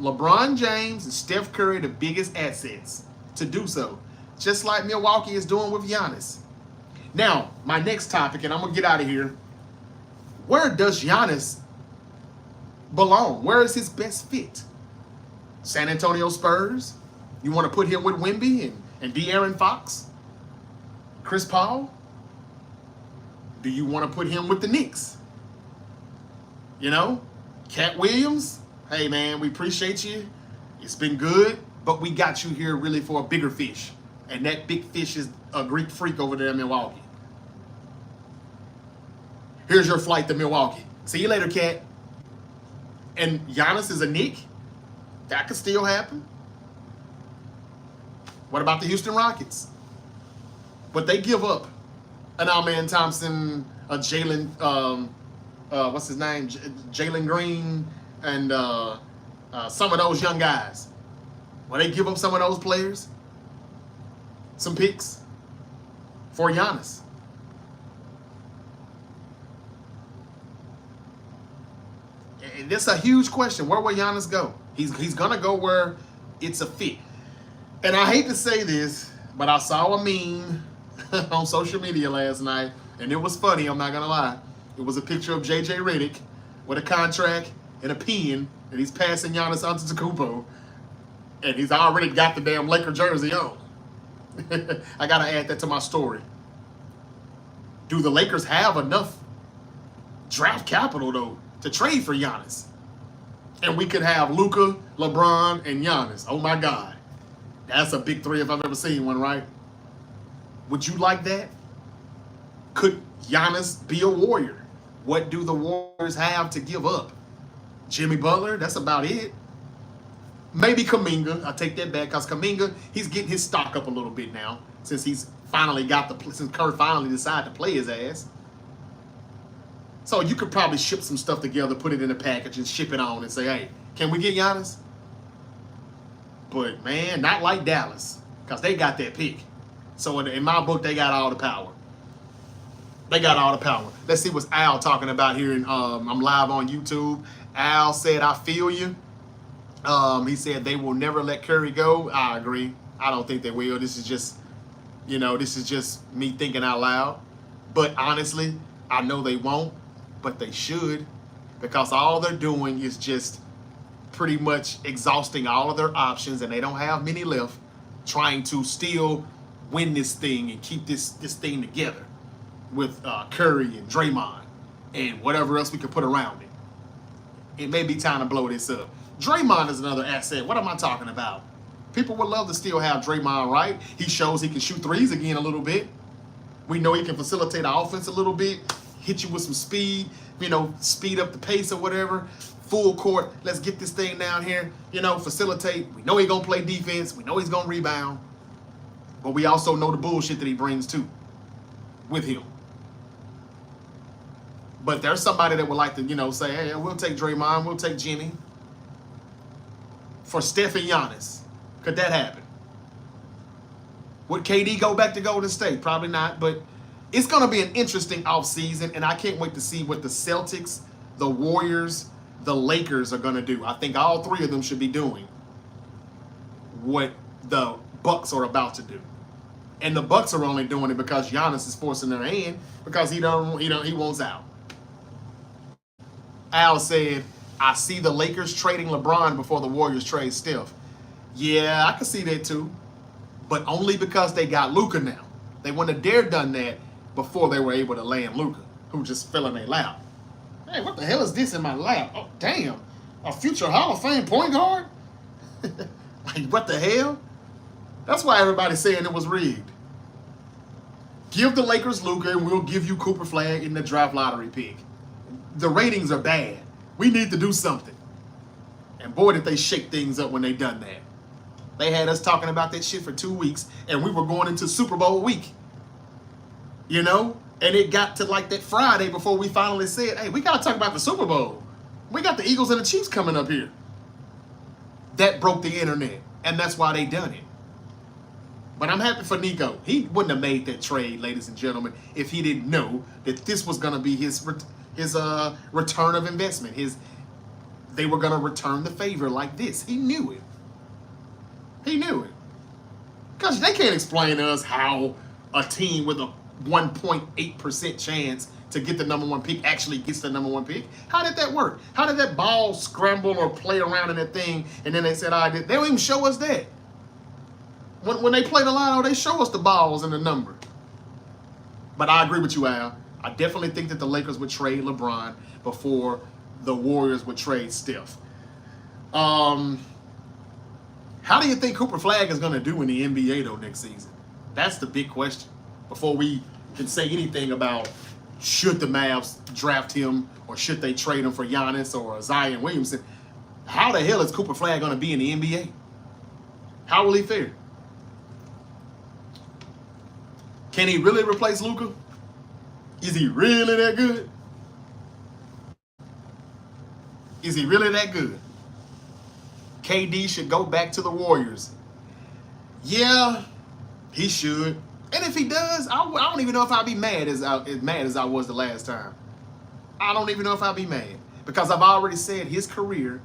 LeBron James and Steph Curry, the biggest assets to do so. Just like Milwaukee is doing with Giannis. Now, my next topic, and I'm going to get out of here. Where does Giannis belong? Where is his best fit? San Antonio Spurs? You want to put him with Wemby and De'Aaron Fox? Chris Paul? Do you want to put him with the Knicks? Cat Williams? Hey, man, we appreciate you. It's been good, but we got you here really for a bigger fish. And that big fish is a Greek freak over there in Milwaukee. Here's your flight to Milwaukee. See you later, Cat. And Giannis is a Knick? That could still happen. What about the Houston Rockets? But they give up an Alman Thompson, a Jalen, what's his name? Jalen Green, and some of those young guys. Well, they give up some of those players, some picks for Giannis. And that's a huge question. Where will Giannis go? He's going to go where it's a fit. And I hate to say this, but I saw a meme on social media last night, and it was funny, I'm not going to lie. It was a picture of J.J. Redick with a contract and a pen, and he's passing Giannis Antetokounmpo, and he's already got the damn Laker jersey on. I got to add that to my story. Do the Lakers have enough draft capital, though, to trade for Giannis? And we could have Luka, LeBron, and Giannis. Oh, my God. That's a big three if I've ever seen one, right? Would you like that? Could Giannis be a Warrior? What do the Warriors have to give up? Jimmy Butler? That's about it. Maybe Kuminga. I take that back because Kuminga, he's getting his stock up a little bit now since he's finally since Kerr finally decided to play his ass. So you could probably ship some stuff together, put it in a package, and ship it on and say, hey, can we get Giannis? But, man, not like Dallas, because they got that pick. So in my book, they got all the power. They got all the power. Let's see what's Al talking about here. I'm live on YouTube. Al said, I feel you. He said they will never let Curry go. I agree. I don't think they will. This is just, this is just me thinking out loud. But honestly, I know they won't, but they should, because all they're doing is just pretty much exhausting all of their options, and they don't have many left, trying to still win this thing and keep this thing together with Curry and Draymond and whatever else we could put around it. It may be time to blow this up. Draymond is another asset. What am I talking about? People would love to still have Draymond, right? He shows he can shoot threes again a little bit. We know he can facilitate the offense a little bit, hit you with some speed, speed up the pace or whatever. Full court, let's get this thing down here, facilitate. We know he's going to play defense. We know he's going to rebound. But we also know the bullshit that he brings too with him. But there's somebody that would like to, say, hey, we'll take Draymond, we'll take Jimmy. For Steph and Giannis, could that happen? Would KD go back to Golden State? Probably not, but it's going to be an interesting offseason, and I can't wait to see what the Celtics, the Warriors, the Lakers are going to do. I think all three of them should be doing what the Bucks are about to do. And the Bucks are only doing it because Giannis is forcing their hand because he wants out. Al said, I see the Lakers trading LeBron before the Warriors trade Steph. Yeah, I can see that too. But only because they got Luka now. They wouldn't have dared done that before they were able to land Luka, who just fell in their lap. Hey, what the hell is this in my lap? Oh, damn. A future Hall of Fame point guard? Like, what the hell? That's why everybody's saying it was rigged. Give the Lakers Luka and we'll give you Cooper Flagg in the draft lottery pick. The ratings are bad. We need to do something. And boy, did they shake things up when they done that. They had us talking about that shit for 2 weeks, and we were going into Super Bowl week. And it got to like that Friday before we finally said, hey, we got to talk about the Super Bowl. We got the Eagles and the Chiefs coming up here. That broke the internet, and that's why they done it. But I'm happy for Nico. He wouldn't have made that trade, ladies and gentlemen, if he didn't know that this was going to be his return of investment. They were going to return the favor like this. He knew it. He knew it. Because they can't explain to us how a team with a 1.8% chance to get the number one pick actually gets the number one pick. How did that work? How did that ball scramble or play around in that thing, and then they said, they don't even show us that. When they play the line, they show us the balls and the number. But I agree with you, Al. I definitely think that the Lakers would trade LeBron before the Warriors would trade Steph. How do you think Cooper Flagg is going to do in the NBA, though, next season? That's the big question. Before we can say anything about should the Mavs draft him or should they trade him for Giannis or Zion Williamson, how the hell is Cooper Flagg going to be in the NBA? How will he fare? Can he really replace Luka? Is he really that good? Is he really that good? KD should go back to the Warriors. Yeah, he should. And if he does, I don't even know if I'll be mad as I was the last time. I don't even know if I'll be mad. Because I've already said his career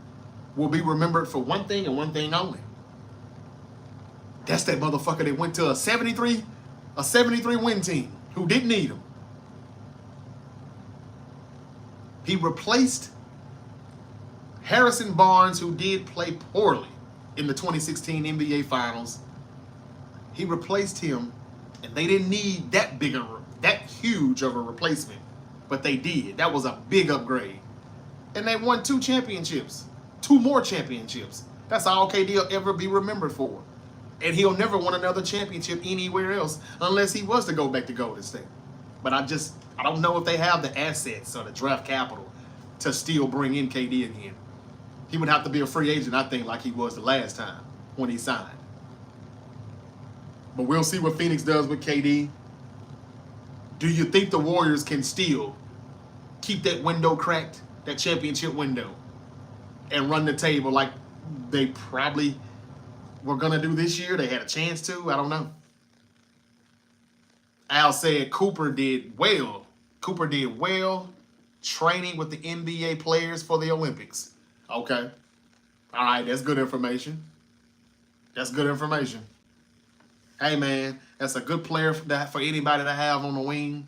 will be remembered for one thing and one thing only. That's that motherfucker that went to a 73 win team who didn't need him. He replaced Harrison Barnes, who did play poorly in the 2016 NBA Finals. He replaced him, and they didn't need that huge of a replacement, but they did. That was a big upgrade. And they won 2 championships, 2 more championships. That's all KD will ever be remembered for. And he'll never win another championship anywhere else unless he was to go back to Golden State. But I don't know if they have the assets or the draft capital to still bring in KD again. He would have to be a free agent, I think, like he was the last time when he signed. But we'll see what Phoenix does with KD. Do you think the Warriors can still keep that window cracked, that championship window, and run the table like they probably were going to do this year? They had a chance to. I don't know. Al said Cooper did well. Cooper did well training with the NBA players for the Olympics. Okay. All right, that's good information. That's good information. Hey, man, that's a good player for anybody to have on the wing.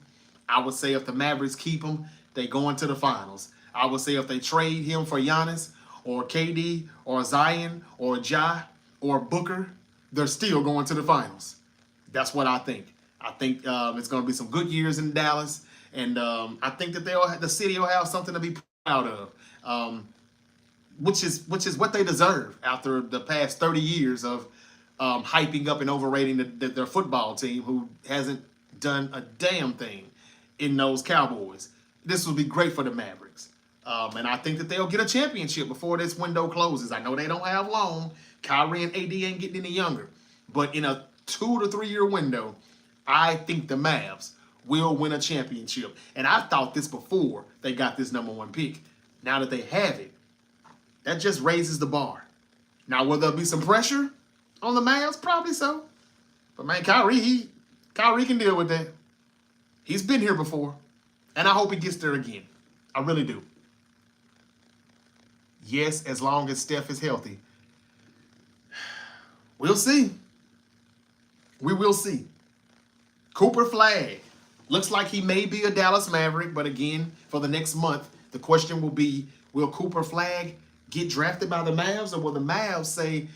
I would say if the Mavericks keep him, they go into the finals. I would say if they trade him for Giannis or KD or Zion or Ja or Booker, they're still going to the finals. That's what I think. I think it's going to be some good years in Dallas, and I think that the city will have something to be proud of, which is what they deserve after the past 30 years of hyping up and overrating their football team, who hasn't done a damn thing in those Cowboys. This will be great for the Mavericks. And I think that they'll get a championship before this window closes. I know they don't have long. Kyrie and AD ain't getting any younger. But in a 2 to 3 year window, I think the Mavs will win a championship. And I thought this before they got this #1 pick. Now that they have it, that just raises the bar. Now, will there be some pressure on the Mavs? Probably so. But, man, Kyrie can deal with that. He's been here before. And I hope he gets there again. I really do. Yes, as long as Steph is healthy. We'll see. We will see. Cooper Flagg. Looks like he may be a Dallas Maverick, but again, for the next month, the question will be, will Cooper Flagg get drafted by the Mavs, or will the Mavs say,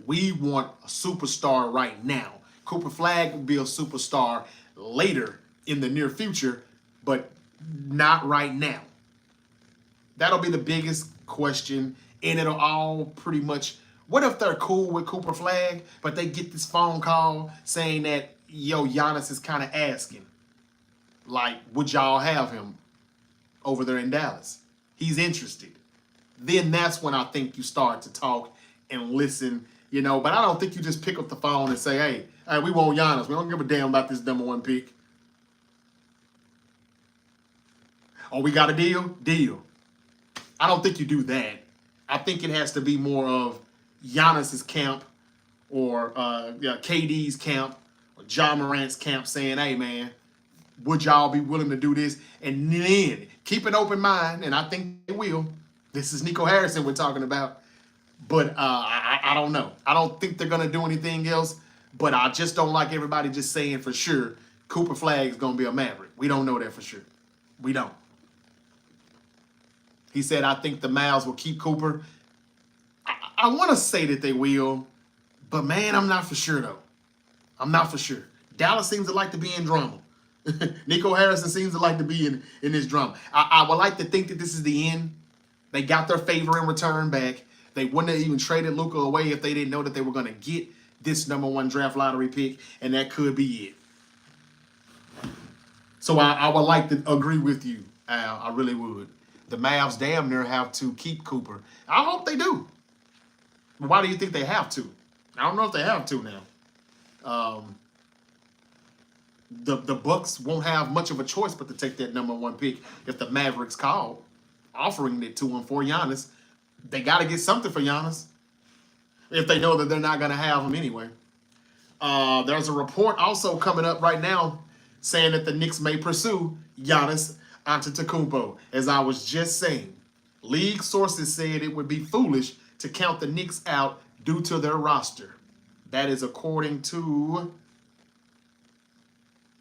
we want a superstar right now? Cooper Flagg will be a superstar later in the near future, but not right now. That'll be the biggest question, and it'll all pretty much, what if they're cool with Cooper Flagg, but they get this phone call saying that, yo, Giannis is kind of asking, like, would y'all have him over there in Dallas? He's interested. Then that's when I think you start to talk and listen, but I don't think you just pick up the phone and say, hey, we want Giannis. We don't give a damn about this #1 pick. Oh, we got a deal? Deal. I don't think you do that. I think it has to be more of Giannis's camp or KD's camp or Ja Morant's camp saying, hey, man, would y'all be willing to do this? And then keep an open mind, and I think they will. This is Nico Harrison we're talking about. But I don't know. I don't think they're going to do anything else, but I just don't like everybody just saying for sure Cooper Flagg is going to be a Maverick. We don't know that for sure. We don't. He said, I think the Mavs will keep Cooper. I want to say that they will, but, man, I'm not for sure, though. I'm not for sure. Dallas seems to like to be in drama. Nico Harrison seems to like to be in this drama. I would like to think that this is the end. They got their favor in return back. They wouldn't have even traded Luka away if they didn't know that they were going to get this #1 draft lottery pick, and that could be it. So I would like to agree with you, Al. I really would. The Mavs damn near have to keep Cooper. I hope they do. Why do you think they have to? I don't know if they have to now. The Bucks won't have much of a choice but to take that #1 pick if the Mavericks call, offering it to him for Giannis. They got to get something for Giannis if they know that they're not going to have him anyway. There's a report also coming up right now saying that the Knicks may pursue Giannis Antetokounmpo. As I was just saying, league sources said it would be foolish to count the Knicks out due to their roster. That is according to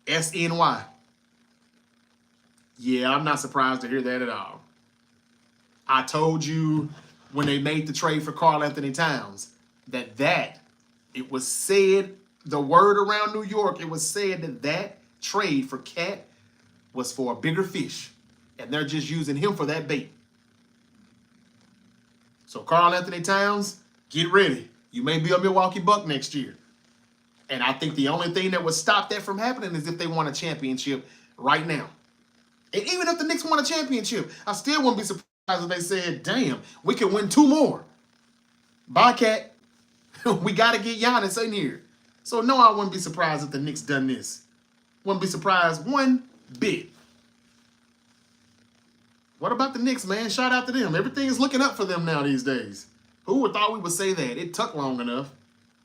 SNY. Yeah, I'm not surprised to hear that at all. I told you when they made the trade for Karl Anthony Towns that it was said, the word around New York, it was said that trade for Cat was for a bigger fish, and they're just using him for that bait. So Karl Anthony Towns, get ready. You may be a Milwaukee Buck next year. And I think the only thing that would stop that from happening is if they won a championship right now. And even if the Knicks won a championship, I still wouldn't be surprised if they said, damn, we can win 2 more. Bye, Cat. We got to get Giannis in here. So no, I wouldn't be surprised if the Knicks done this. Wouldn't be surprised one bit. What about the Knicks, man? Shout out to them. Everything is looking up for them now these days. Who would thought we would say that? It took long enough.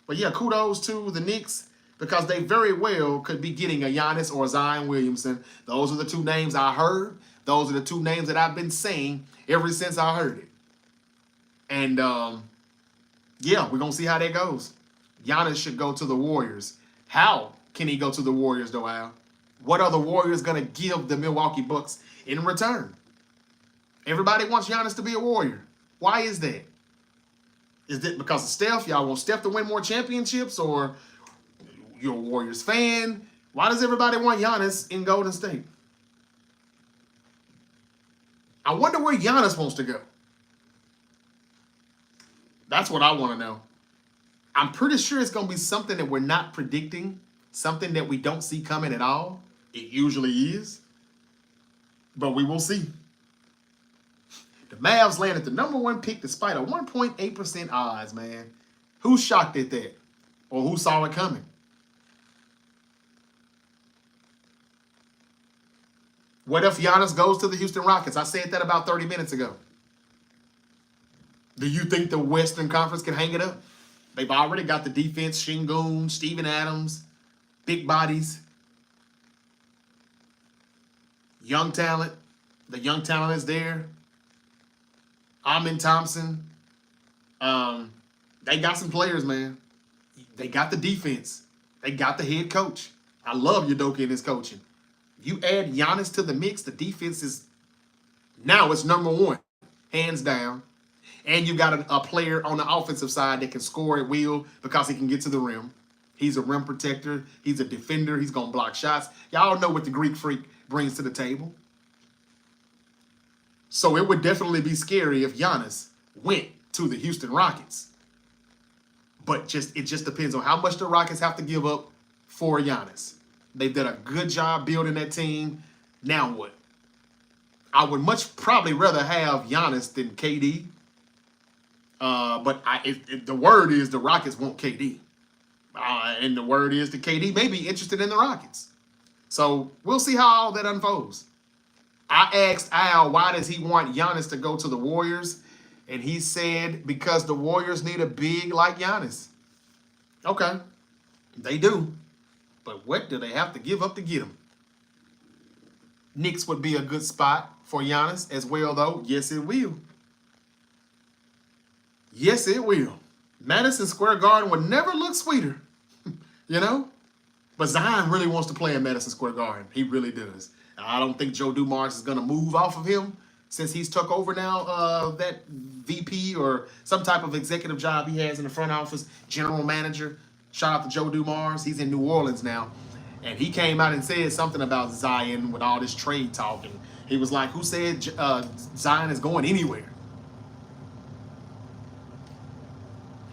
But yeah, kudos to the Knicks because they very well could be getting a Giannis or a Zion Williamson. Those are the 2 names I heard. Those are the 2 names that I've been saying ever since I heard it. And yeah, we're going to see how that goes. Giannis should go to the Warriors. How can he go to the Warriors, though, Al? What are the Warriors going to give the Milwaukee Bucks in return? Everybody wants Giannis to be a Warrior. Why is that? Is it because of Steph? Y'all want Steph to win more championships, or you're a Warriors fan? Why does everybody want Giannis in Golden State? I wonder where Giannis wants to go. That's what I want to know. I'm pretty sure it's going to be something that we're not predicting, something that we don't see coming at all. It usually is. But we will see. The Mavs landed the #1 pick despite a 1.8% odds, man. Who's shocked at that? Or who saw it coming? What if Giannis goes to the Houston Rockets? I said that about 30 minutes ago. Do you think the Western Conference can hang it up? They've already got the defense, Şengün, Steven Adams, big bodies, young talent. The young talent is there. Amin Thompson. They got some players, man. They got the defense. They got the head coach. I love Udoka and his coaching. You add Giannis to the mix, the defense is now it's #1, hands down. And you got a player on the offensive side that can score at will because he can get to the rim. He's a rim protector. He's a defender. He's going to block shots. Y'all know what the Greek Freak brings to the table. So it would definitely be scary if Giannis went to the Houston Rockets. But it just depends on how much the Rockets have to give up for Giannis. They've done a good job building that team. Now what? I would much probably rather have Giannis than KD. But the word is the Rockets want KD. And the word is that KD may be interested in the Rockets. So we'll see how all that unfolds. I asked Al, why does he want Giannis to go to the Warriors? And he said, because the Warriors need a big like Giannis. Okay, they do. But what do they have to give up to get him? Knicks would be a good spot for Giannis as well, though. Yes, it will. Yes, it will. Madison Square Garden would never look sweeter, you know? But Zion really wants to play in Madison Square Garden. He really does. I don't think Joe Dumars is going to move off of him since he's took over now that VP or some type of executive job he has in the front office, general manager. Shout out to Joe Dumars. He's in New Orleans now. And he came out and said something about Zion with all this trade talking. He was like, who said Zion is going anywhere?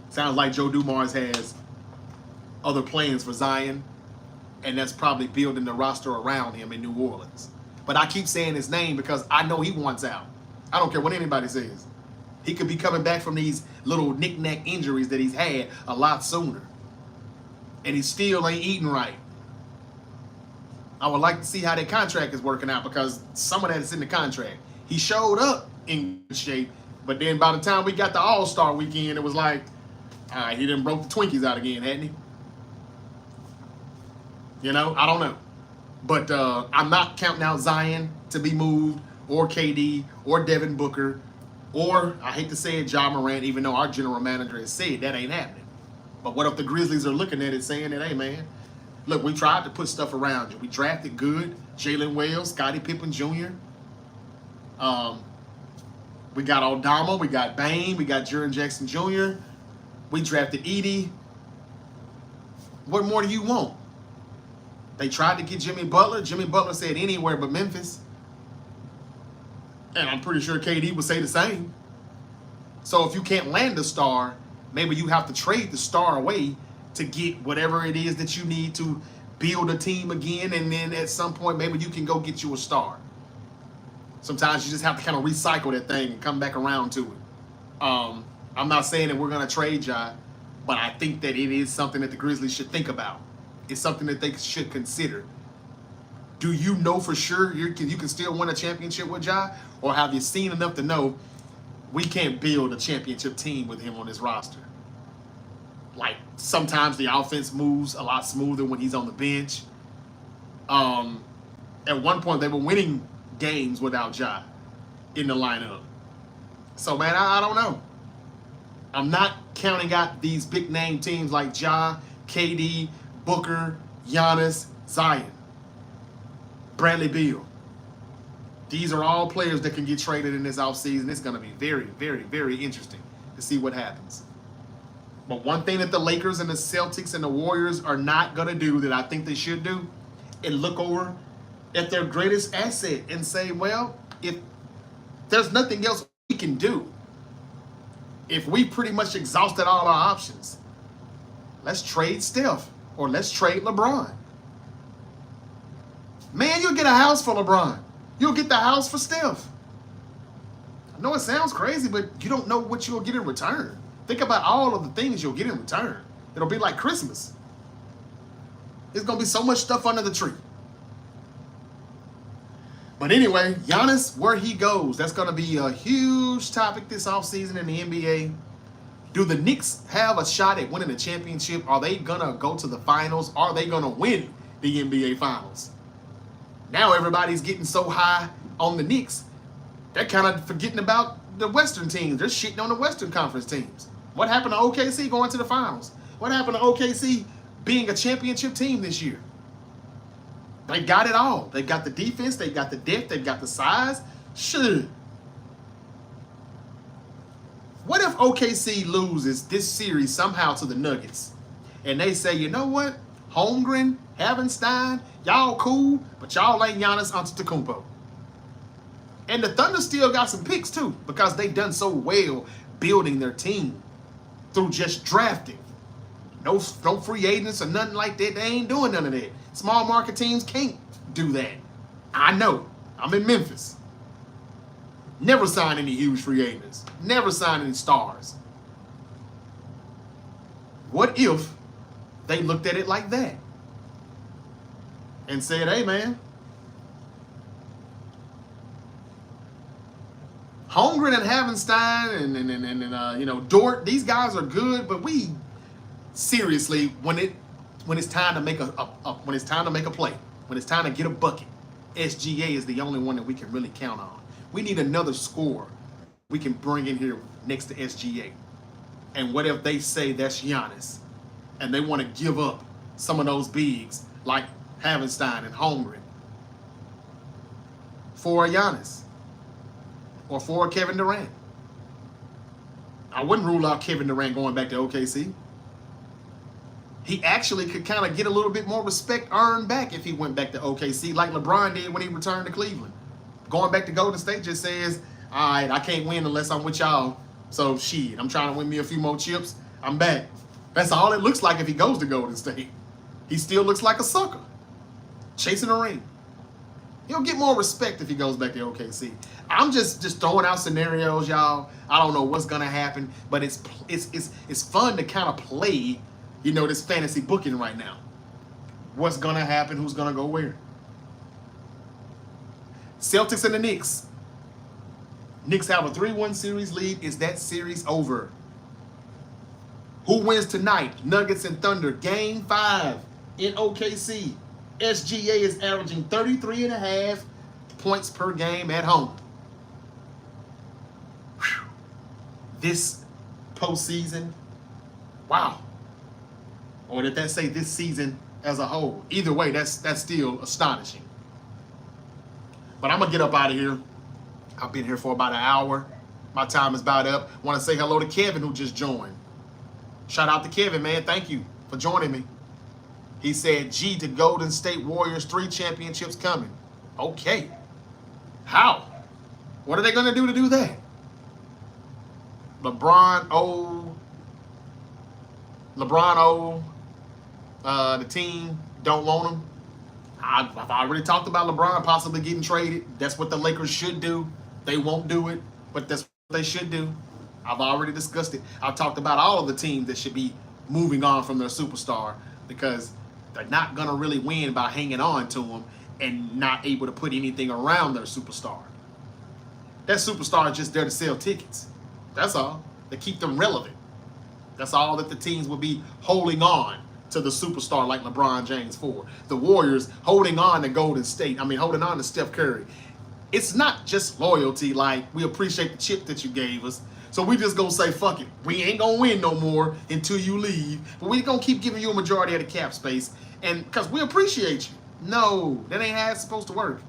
Sounds like Joe Dumars has other plans for Zion, and that's probably building the roster around him in New Orleans. But I keep saying his name because I know he wants out. I don't care what anybody says. He could be coming back from these little knick-knack injuries that he's had a lot sooner. And he still ain't eating right. I would like to see how that contract is working out because some of that is in the contract. He showed up in good shape, but then by the time we got the All-Star weekend, it was like, all right, he done broke the Twinkies out again, hadn't he? You know, I don't know. But I'm not counting out Zion to be moved, or KD, or Devin Booker, or, I hate to say it, Ja Morant, even though our general manager has said that ain't happening. But what if the Grizzlies are looking at it saying that, hey, man, look, we tried to put stuff around you. We drafted good. Jalen Wells, Scottie Pippen Jr. We got Aldama. We got Bane. We got Jaren Jackson Jr. We drafted Edie. What more do you want? They tried to get Jimmy Butler. Jimmy Butler said anywhere but Memphis. And I'm pretty sure KD would say the same. So if you can't land a star, maybe you have to trade the star away to get whatever it is that you need to build a team again. And then at some point, maybe you can go get you a star. Sometimes you just have to kind of recycle that thing and come back around to it. I'm not saying that we're going to trade Ja, but I think that it is something that the Grizzlies should think about. It's something that they should consider. Do you know for sure you can still win a championship with Ja? Or have you seen enough to know we can't build a championship team with him on this roster? Like, sometimes the offense moves a lot smoother when he's on the bench. At one point, they were winning games without Ja in the lineup. So, man, I don't know. I'm not counting out these big-name teams like Ja, KD, Booker, Giannis, Zion, Bradley Beal. These are all players that can get traded in this offseason. It's going to be very, very, very interesting to see what happens. But one thing that the Lakers and the Celtics and the Warriors are not going to do that I think they should do is look over at their greatest asset and say, well, if there's nothing else we can do, if we pretty much exhausted all our options, let's trade Steph or let's trade LeBron. Man, you'll get a house for LeBron. You'll get the house for Steph. I know it sounds crazy, but you don't know what you'll get in return. Think about all of the things you'll get in return. It'll be like Christmas. There's going to be so much stuff under the tree. But anyway, Giannis, where he goes, that's going to be a huge topic this offseason in the NBA. Do the Knicks have a shot at winning the championship? Are they going to go to the finals? Are they going to win the NBA finals? Now everybody's getting so high on the Knicks, they're kind of forgetting about the Western teams. They're shitting on the Western Conference teams. What happened to OKC going to the finals? What happened to OKC being a championship team this year? They got it all. They got the defense. They got the depth. They got the size. Sure. What if OKC loses this series somehow to the Nuggets? And they say, you know what? Holmgren, Havenstein, y'all cool, but y'all ain't Giannis Antetokounmpo. And the Thunder still got some picks too, because they done so well building their team through just drafting. No free agents or nothing like that. They ain't doing none of that. Small market teams can't do that. I know. I'm in Memphis. Never sign any huge free agents. Never sign any stars. What if they looked at it like that and said, hey, man, Holmgren and Havenstein and Dort, these guys are good, but we seriously, when it's time to make when it's time to make a play, when it's time to get a bucket, SGA is the only one that we can really count on. We need another scorer we can bring in here next to SGA. And what if they say that's Giannis, and they want to give up some of those bigs like Havenstein and Holmgren for a Giannis or for a Kevin Durant? I wouldn't rule out Kevin Durant going back to OKC. He actually could kind of get a little bit more respect earned back if he went back to OKC like LeBron did when he returned to Cleveland. Going back to Golden State just says, all right, I can't win unless I'm with y'all. So shit, I'm trying to win me a few more chips. I'm back. That's all it looks like if he goes to Golden State. He still looks like a sucker, chasing a ring. He'll get more respect if he goes back to OKC. I'm just throwing out scenarios, y'all. I don't know what's gonna happen, but it's fun to kind of play, this fantasy booking right now. What's gonna happen? Who's gonna go where? Celtics and the Knicks. Knicks have a 3-1 series lead. Is that series over? Who wins tonight? Nuggets and Thunder. Game 5 in OKC. SGA is averaging 33.5 points per game at home. Whew. This postseason, wow. Or did that say this season as a whole? Either way, that's still astonishing. But I'm going to get up out of here. I've been here for about an hour. My time is about up. Want to say hello to Kevin, who just joined. Shout out to Kevin, man. Thank you for joining me. He said, G to Golden State Warriors, 3 championships coming. Okay. How? What are they going to do that? LeBron the team don't want him. I've already talked about LeBron possibly getting traded. That's what the Lakers should do. They won't do it, but that's what they should do. I've already discussed it. I've talked about all of the teams that should be moving on from their superstar because they're not going to really win by hanging on to them and not able to put anything around their superstar. That superstar is just there to sell tickets. That's all. To keep them relevant. That's all that the teams will be holding on to the superstar like LeBron James for. The Warriors holding on to Golden State. Holding on to Steph Curry. It's not just loyalty like we appreciate the chip that you gave us. So we just gonna say, fuck it. We ain't gonna win no more until you leave. But we gonna keep giving you a majority of the cap space. And because we appreciate you. No, that ain't how it's supposed to work.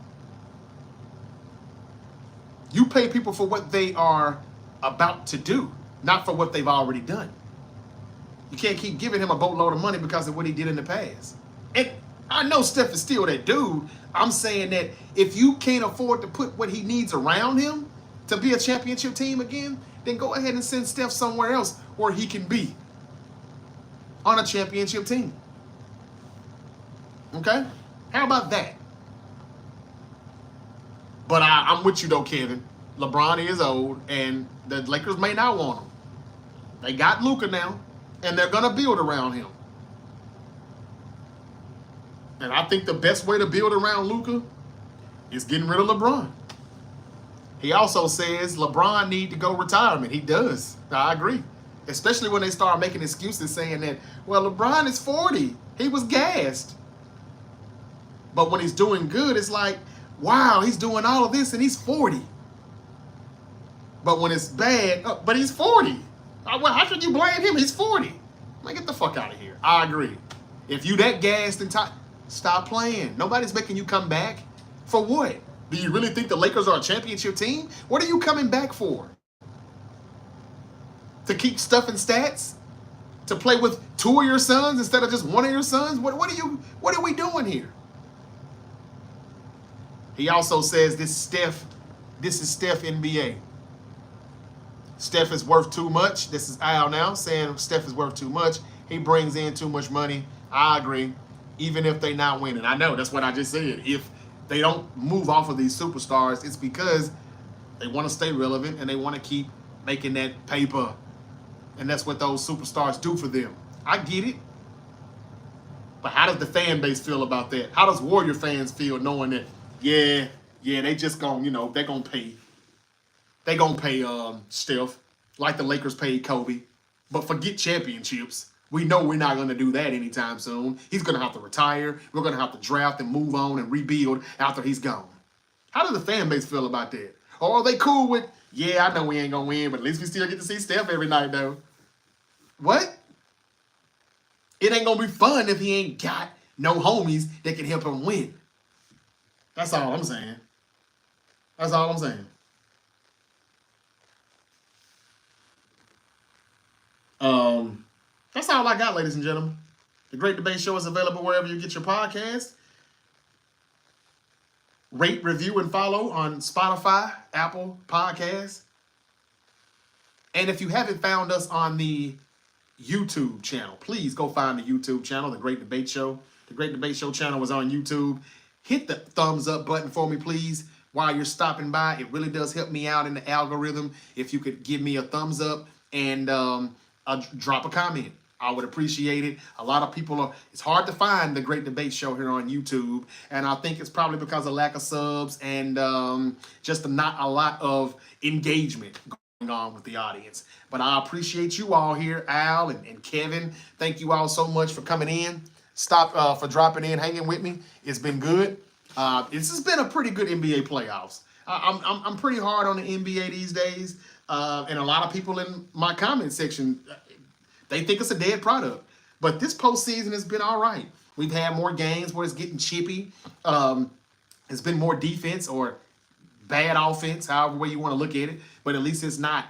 You pay people for what they are about to do, not for what they've already done. You can't keep giving him a boatload of money because of what he did in the past. And I know Steph is still that dude. I'm saying that if you can't afford to put what he needs around him to be a championship team again, then go ahead and send Steph somewhere else where he can be on a championship team. Okay? How about that? But I'm with you though, Kevin. LeBron is old, and the Lakers may not want him. They got Luka now, and they're going to build around him. And I think the best way to build around Luka is getting rid of LeBron. He also says LeBron need to go retirement. He does. I agree. Especially when they start making excuses saying that, well, LeBron is 40. He was gassed. But when he's doing good, it's like, wow, he's doing all of this and he's 40. But when it's bad, but he's 40. How should you blame him? He's 40. Man, get the fuck out of here. I agree. If you that gassed and stop playing. Nobody's making you come back. For what? Do you really think the Lakers are a championship team? What are you coming back for? To keep stuffing stats? To play with 2 of your sons instead of just 1 of your sons? What are we doing here? He also says this is Steph NBA. Steph is worth too much. This is Al now saying Steph is worth too much. He brings in too much money. I agree. Even if they not winning. I know, that's what I just said. If they don't move off of these superstars, it's because they want to stay relevant and they want to keep making that paper. And that's what those superstars do for them. I get it. But how does the fan base feel about that? How does Warrior fans feel knowing that, yeah, they just gonna, they're gonna pay. They gonna pay Steph like the Lakers paid Kobe. But forget championships. We know we're not going to do that anytime soon. He's going to have to retire. We're going to have to draft and move on and rebuild after he's gone. How does the fan base feel about that? Or are they cool with, yeah, I know we ain't going to win, but at least we still get to see Steph every night, though. What? It ain't going to be fun if he ain't got no homies that can help him win. That's all I'm saying. That's all I'm saying. That's all I got, ladies and gentlemen. The Great Debate Show is available wherever you get your podcast. Rate, review, and follow on Spotify, Apple Podcasts. And if you haven't found us on the YouTube channel, please go find the YouTube channel, The Great Debate Show. The Great Debate Show channel is on YouTube. Hit the thumbs up button for me, please, while you're stopping by. It really does help me out in the algorithm. If you could give me a thumbs up and drop a comment. I would appreciate it. A lot of people it's hard to find the Great Debate Show here on YouTube. And I think it's probably because of lack of subs and just not a lot of engagement going on with the audience. But I appreciate you all here, Al and Kevin. Thank you all so much for coming in. For dropping in, hanging with me. It's been good. This has been a pretty good NBA playoffs. I'm pretty hard on the NBA these days. And a lot of people in my comment section, they think it's a dead product. But this postseason has been all right. We've had more games where it's getting chippy. It's been more defense or bad offense, however way you want to look at it. But at least it's not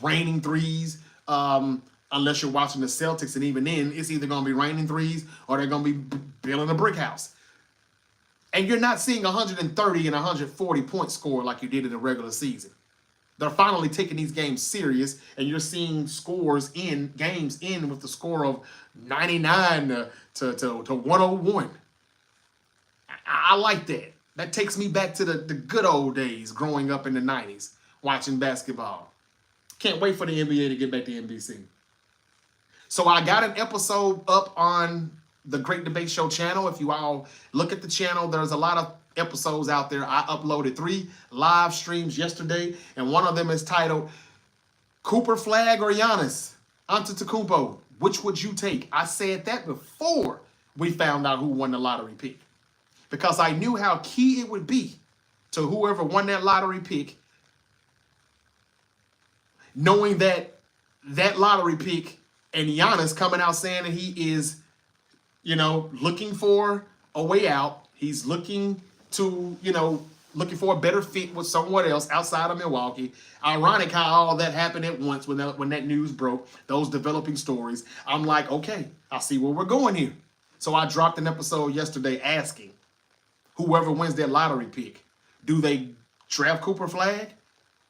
raining threes. Unless you're watching the Celtics, and even then, it's either going to be raining threes or they're going to be building a brick house. And you're not seeing 130 and 140 point score like you did in the regular season. They're finally taking these games serious, and you're seeing scores in games in with the score of 99 to 101. I like that. That takes me back to the good old days growing up in the 90s, watching basketball. Can't wait for the NBA to get back to NBC. So I got an episode up on the Great Debate Show channel. If you all look at the channel, there's a lot of episodes out there. I uploaded 3 live streams yesterday, and one of them is titled Cooper, Flagg, or Giannis Antetokounmpo. Which would you take? I said that before we found out who won the lottery pick, because I knew how key it would be to whoever won that lottery pick, knowing that lottery pick and Giannis coming out saying that he is, looking for a way out. He's looking for a better fit with someone else outside of Milwaukee. Ironic how all that happened at once when that news broke, those developing stories. I'm like, okay, I see where we're going here. So I dropped an episode yesterday asking whoever wins that lottery pick, do they draft Cooper, Flagg,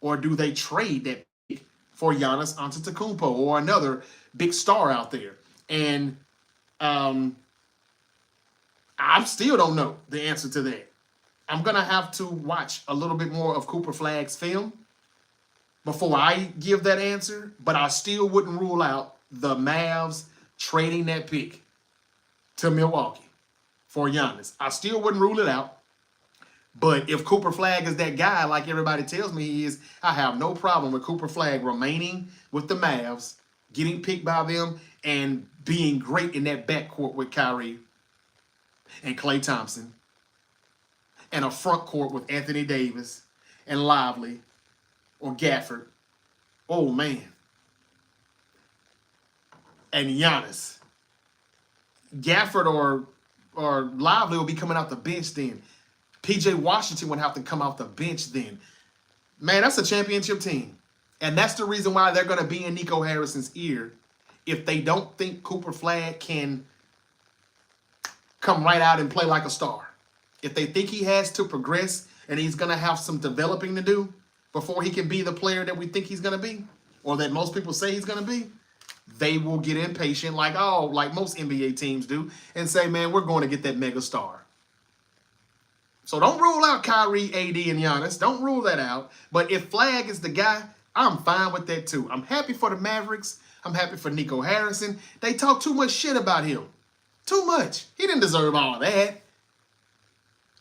or do they trade that pick for Giannis Antetokounmpo or another big star out there? And I still don't know the answer to that. I'm going to have to watch a little bit more of Cooper Flagg's film before I give that answer, but I still wouldn't rule out the Mavs trading that pick to Milwaukee for Giannis. I still wouldn't rule it out, but if Cooper Flagg is that guy like everybody tells me he is, I have no problem with Cooper Flagg remaining with the Mavs, getting picked by them, and being great in that backcourt with Kyrie and Klay Thompson, and a front court with Anthony Davis and Lively or Gafford. Oh, man. And Giannis. Gafford or Lively will be coming out the bench then. PJ Washington would have to come off the bench then. Man, that's a championship team. And that's the reason why they're going to be in Nico Harrison's ear if they don't think Cooper Flagg can come right out and play like a star. If they think he has to progress and he's going to have some developing to do before he can be the player that we think he's going to be, or that most people say he's going to be, they will get impatient like most NBA teams do and say, man, we're going to get that mega star. So don't rule out Kyrie, AD, and Giannis. Don't rule that out. But if Flagg is the guy, I'm fine with that too. I'm happy for the Mavericks. I'm happy for Nico Harrison. They talk too much shit about him. Too much. He didn't deserve all that.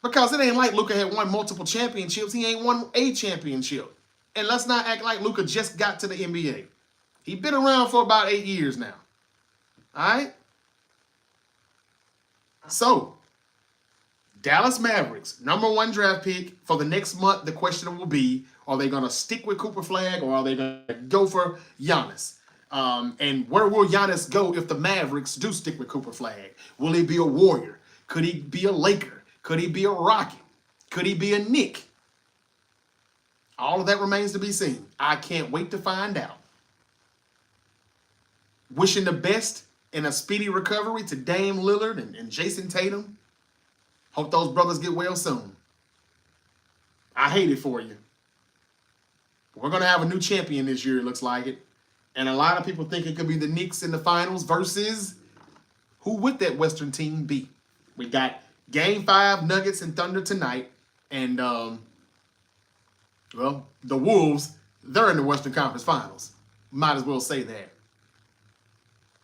Because it ain't like Luka had won multiple championships. He ain't won a championship. And let's not act like Luka just got to the NBA. He's been around for about 8 years now. All right? So, Dallas Mavericks, #1 draft pick for the next month. The question will be, are they going to stick with Cooper Flagg or are they going to go for Giannis? And where will Giannis go if the Mavericks do stick with Cooper Flagg? Will he be a Warrior? Could he be a Laker? Could he be a Rocket? Could he be a Knick? All of that remains to be seen. I can't wait to find out. Wishing the best and a speedy recovery to Dame Lillard and Jason Tatum. Hope those brothers get well soon. I hate it for you. We're going to have a new champion this year, it looks like it. And a lot of people think it could be the Knicks in the finals versus who would that Western team be? We got Game 5, Nuggets and Thunder tonight. And, the Wolves, they're in the Western Conference Finals. Might as well say that.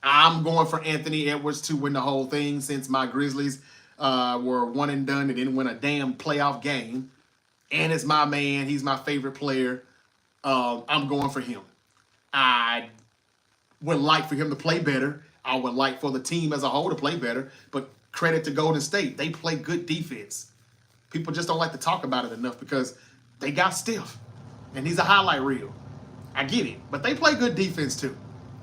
I'm going for Anthony Edwards to win the whole thing since my Grizzlies were one and done and didn't win a damn playoff game. And it's my man. He's my favorite player. I'm going for him. I would like for him to play better. I would like for the team as a whole to play better. But credit to Golden State. They play good defense. People just don't like to talk about it enough because they got Steph. And he's a highlight reel. I get it. But they play good defense too.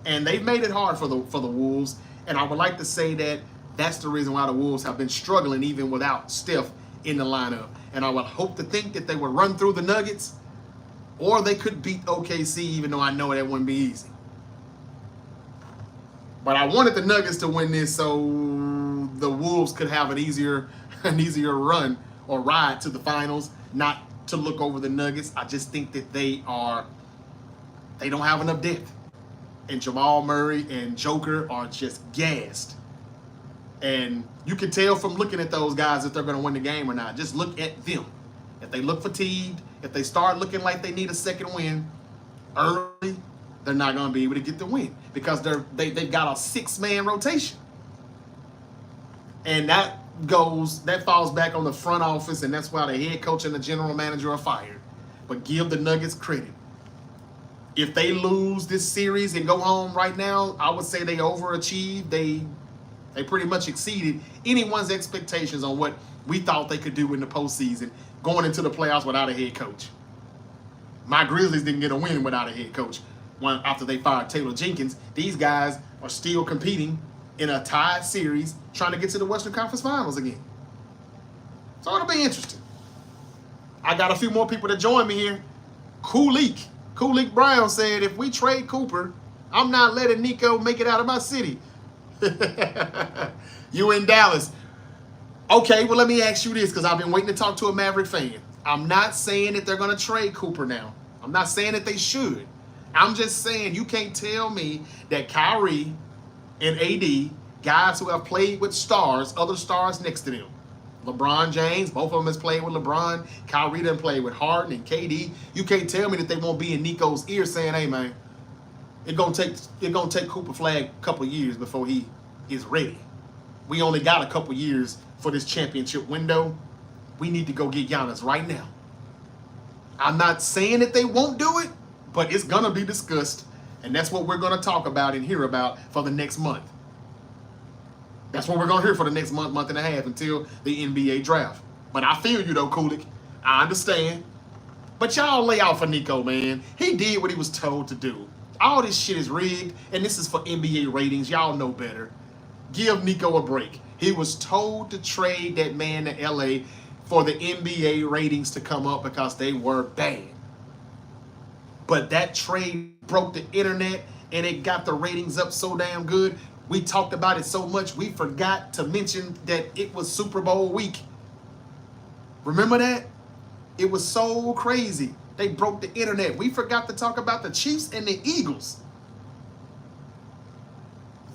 And they've made it hard for the Wolves. And I would like to say that that's the reason why the Wolves have been struggling even without Steph in the lineup. And I would hope to think that they would run through the Nuggets, or they could beat OKC, even though I know that wouldn't be easy. But I wanted the Nuggets to win this so the Wolves could have an easier run or ride to the finals, not to look over the Nuggets. I just think that they don't have enough depth. And Jamal Murray and Joker are just gassed. And you can tell from looking at those guys if they're going to win the game or not. Just look at them. If they look fatigued, if they start looking like they need a second win early, they're not going to be able to get the win because they've got a 6-man rotation. And that falls back on the front office, and that's why the head coach and the general manager are fired. But give the Nuggets credit. If they lose this series and go home right now, I would say they overachieved. They pretty much exceeded anyone's expectations on what we thought they could do in the postseason, going into the playoffs without a head coach. My Grizzlies didn't get a win without a head coach. After they fired Taylor Jenkins, these guys are still competing in a tied series, trying to get to the Western Conference Finals again. So it'll be interesting. I got a few more people to join me here. Kulik Brown said, if we trade Cooper, I'm not letting Nico make it out of my city. You in Dallas. Okay, well, let me ask you this, because I've been waiting to talk to a Maverick fan. I'm not saying that they're going to trade Cooper now. I'm not saying that they should. I'm just saying you can't tell me that Kyrie and AD, guys who have played with stars, other stars next to them. LeBron James, both of them has played with LeBron. Kyrie done played with Harden and KD. You can't tell me that they won't be in Nico's ear saying, hey, man, it's gonna take Cooper Flagg a couple years before he is ready. We only got a couple years for this championship window. We need to go get Giannis right now. I'm not saying that they won't do it, but it's gonna be discussed, and that's what we're gonna talk about and hear about for the next month. That's what we're gonna hear for the next month and a half until the NBA draft. But I feel you though, Kulik. I understand. But y'all lay out for Nico, man. He did what he was told to do. All this shit is rigged, and this is for NBA ratings. Y'all know better. Give Nico a break. He was told to trade that man to LA for the NBA ratings to come up because they were bad. But that trade broke the internet, and it got the ratings up so damn good. We talked about it so much, we forgot to mention that it was Super Bowl week. Remember that? It was so crazy. They broke the internet. We forgot to talk about the Chiefs and the Eagles.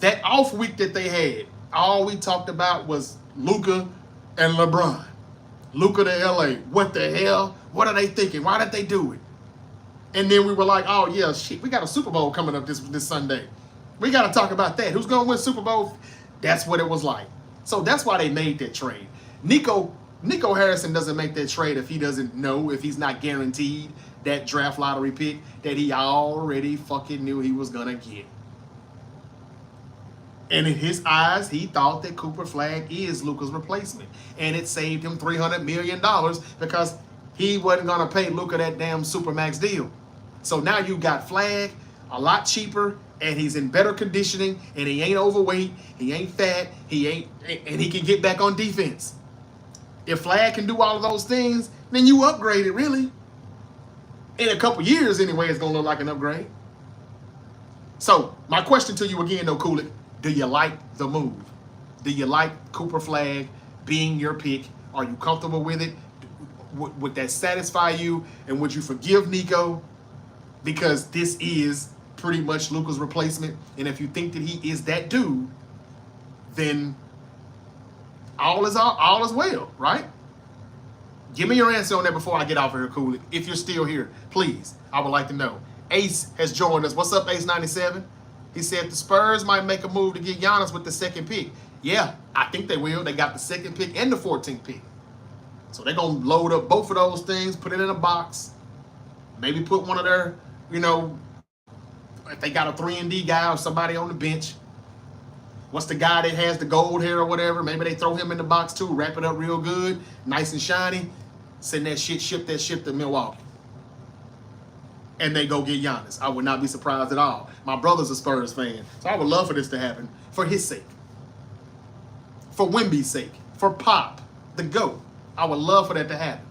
That off week that they had, all we talked about was Luka and LeBron. Luka to LA. What the hell? What are they thinking? Why did they do it? And then we were like, oh yeah, shit, we got a Super Bowl coming up this Sunday. We got to talk about that. Who's going to win Super Bowl? That's what it was like. So that's why they made that trade. Nico Harrison doesn't make that trade if he doesn't know, if he's not guaranteed that draft lottery pick that he already fucking knew he was going to get. And in his eyes, he thought that Cooper Flagg is Luka's replacement. And it saved him $300 million because he wasn't going to pay Luka that damn Supermax deal. So now you got Flagg a lot cheaper, and he's in better conditioning, and he ain't overweight, he ain't fat, and he can get back on defense. If Flagg can do all of those things, then you upgrade it, really. In a couple years, anyway, it's going to look like an upgrade. So, my question to you again, though, Kulik, do you like the move? Do you like Cooper Flagg being your pick? Are you comfortable with it? Would that satisfy you? And would you forgive Nico? Because this is pretty much Luka's replacement. And if you think that he is that dude, then all is well, right? Give me your answer on that before I get off of here, Cooley. If you're still here, please, I would like to know. Ace has joined us. What's up, Ace 97? He said the Spurs might make a move to get Giannis with the second pick. Yeah, I think they will. They got the second pick and the 14th pick. So they're going to load up both of those things, put it in a box, maybe put one of their, if they got a 3-and-D guy or somebody on the bench. What's the guy that has the gold hair or whatever? Maybe they throw him in the box too, wrap it up real good, nice and shiny, ship that shit to Milwaukee. and they go get Giannis. I would not be surprised at all. My brother's a Spurs fan, so I would love for this to happen for his sake, for Wemby's sake, for Pop, the GOAT. I would love for that to happen.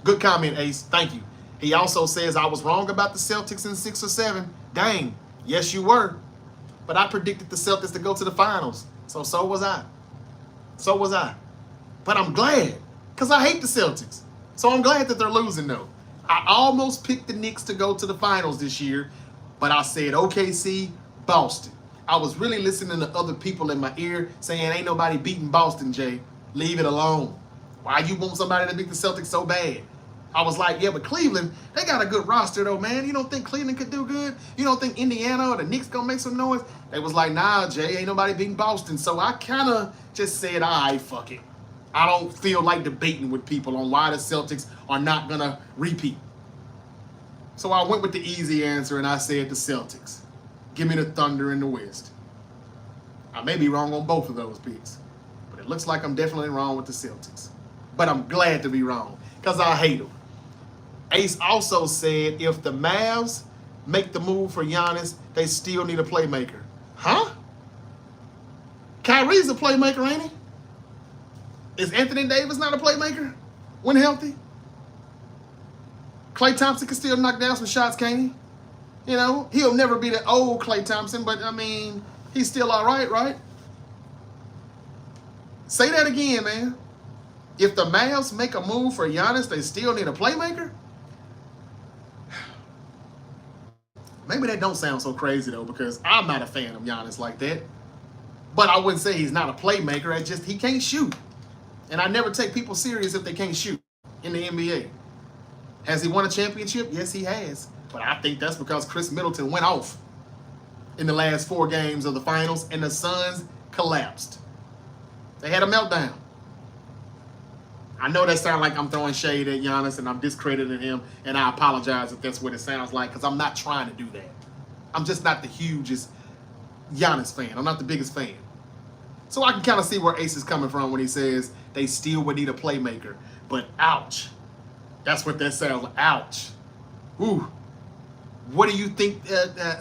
Good comment, Ace. Thank you. He also says, I was wrong about the Celtics in 6 or 7. Dang. Yes, you were. But I predicted the Celtics to go to the finals. So was I. So was I. But I'm glad, because I hate the Celtics. So I'm glad that they're losing, though. I almost picked the Knicks to go to the finals this year, but I said OKC, Boston. I was really listening to other people in my ear saying, ain't nobody beating Boston, Jay. Leave it alone. Why you want somebody to beat the Celtics so bad? I was like, yeah, but Cleveland, they got a good roster, though, man. You don't think Cleveland could do good? You don't think Indiana or the Knicks going to make some noise? They was like, nah, Jay, ain't nobody beating Boston. So I kind of just said, all right, fuck it. I don't feel like debating with people on why the Celtics are not going to repeat. So I went with the easy answer, and I said the Celtics. Give me the Thunder in the West. I may be wrong on both of those picks, but it looks like I'm definitely wrong with the Celtics. But I'm glad to be wrong, because I hate them. Ace also said if the Mavs make the move for Giannis, they still need a playmaker. Huh? Kyrie's a playmaker, ain't he? Is Anthony Davis not a playmaker when healthy? Klay Thompson can still knock down some shots, can't he? You know, he'll never be the old Klay Thompson, but, I mean, he's still all right, right? Say that again, man. If the Mavs make a move for Giannis, they still need a playmaker? Maybe that don't sound so crazy, though, because I'm not a fan of Giannis like that. But I wouldn't say he's not a playmaker. It's just he can't shoot. And I never take people serious if they can't shoot in the NBA. Has he won a championship? Yes, he has. But I think that's because Chris Middleton went off in the last 4 games of the finals, and the Suns collapsed. They had a meltdown. I know that sounds like I'm throwing shade at Giannis and I'm discrediting him, and I apologize if that's what it sounds like, because I'm not trying to do that. I'm just not the hugest Giannis fan. I'm not the biggest fan. So I can kind of see where Ace is coming from when he says they still would need a playmaker. But ouch. That's what that sounds like. Ouch. Ooh. What do you think?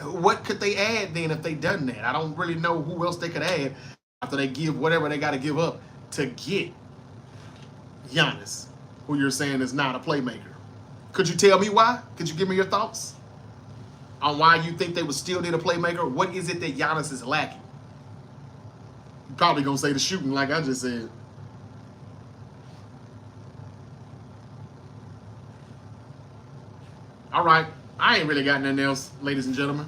What could they add then if they done that? I don't really know who else they could add after they give whatever they got to give up to get Giannis, who you're saying is not a playmaker. Could you tell me why? Could you give me your thoughts on why you think they would still need a playmaker? What is it that Giannis is lacking? You're probably going to say the shooting like I just said. All right. I ain't really got nothing else, ladies and gentlemen.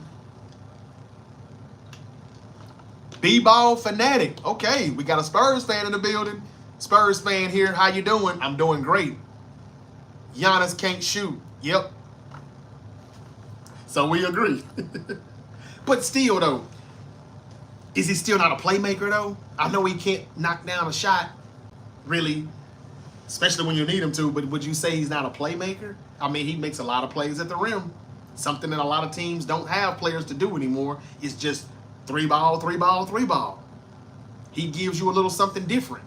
B-ball fanatic. Okay, we got a Spurs fan in the building. Spurs fan here. How you doing? I'm doing great. Giannis can't shoot. Yep. So we agree. But still, though, is he still not a playmaker, though? I know he can't knock down a shot, really, especially when you need him to, but would you say he's not a playmaker? I mean, he makes a lot of plays at the rim. Something that a lot of teams don't have players to do anymore is just 3-ball, 3-ball, 3-ball. He gives you a little something different.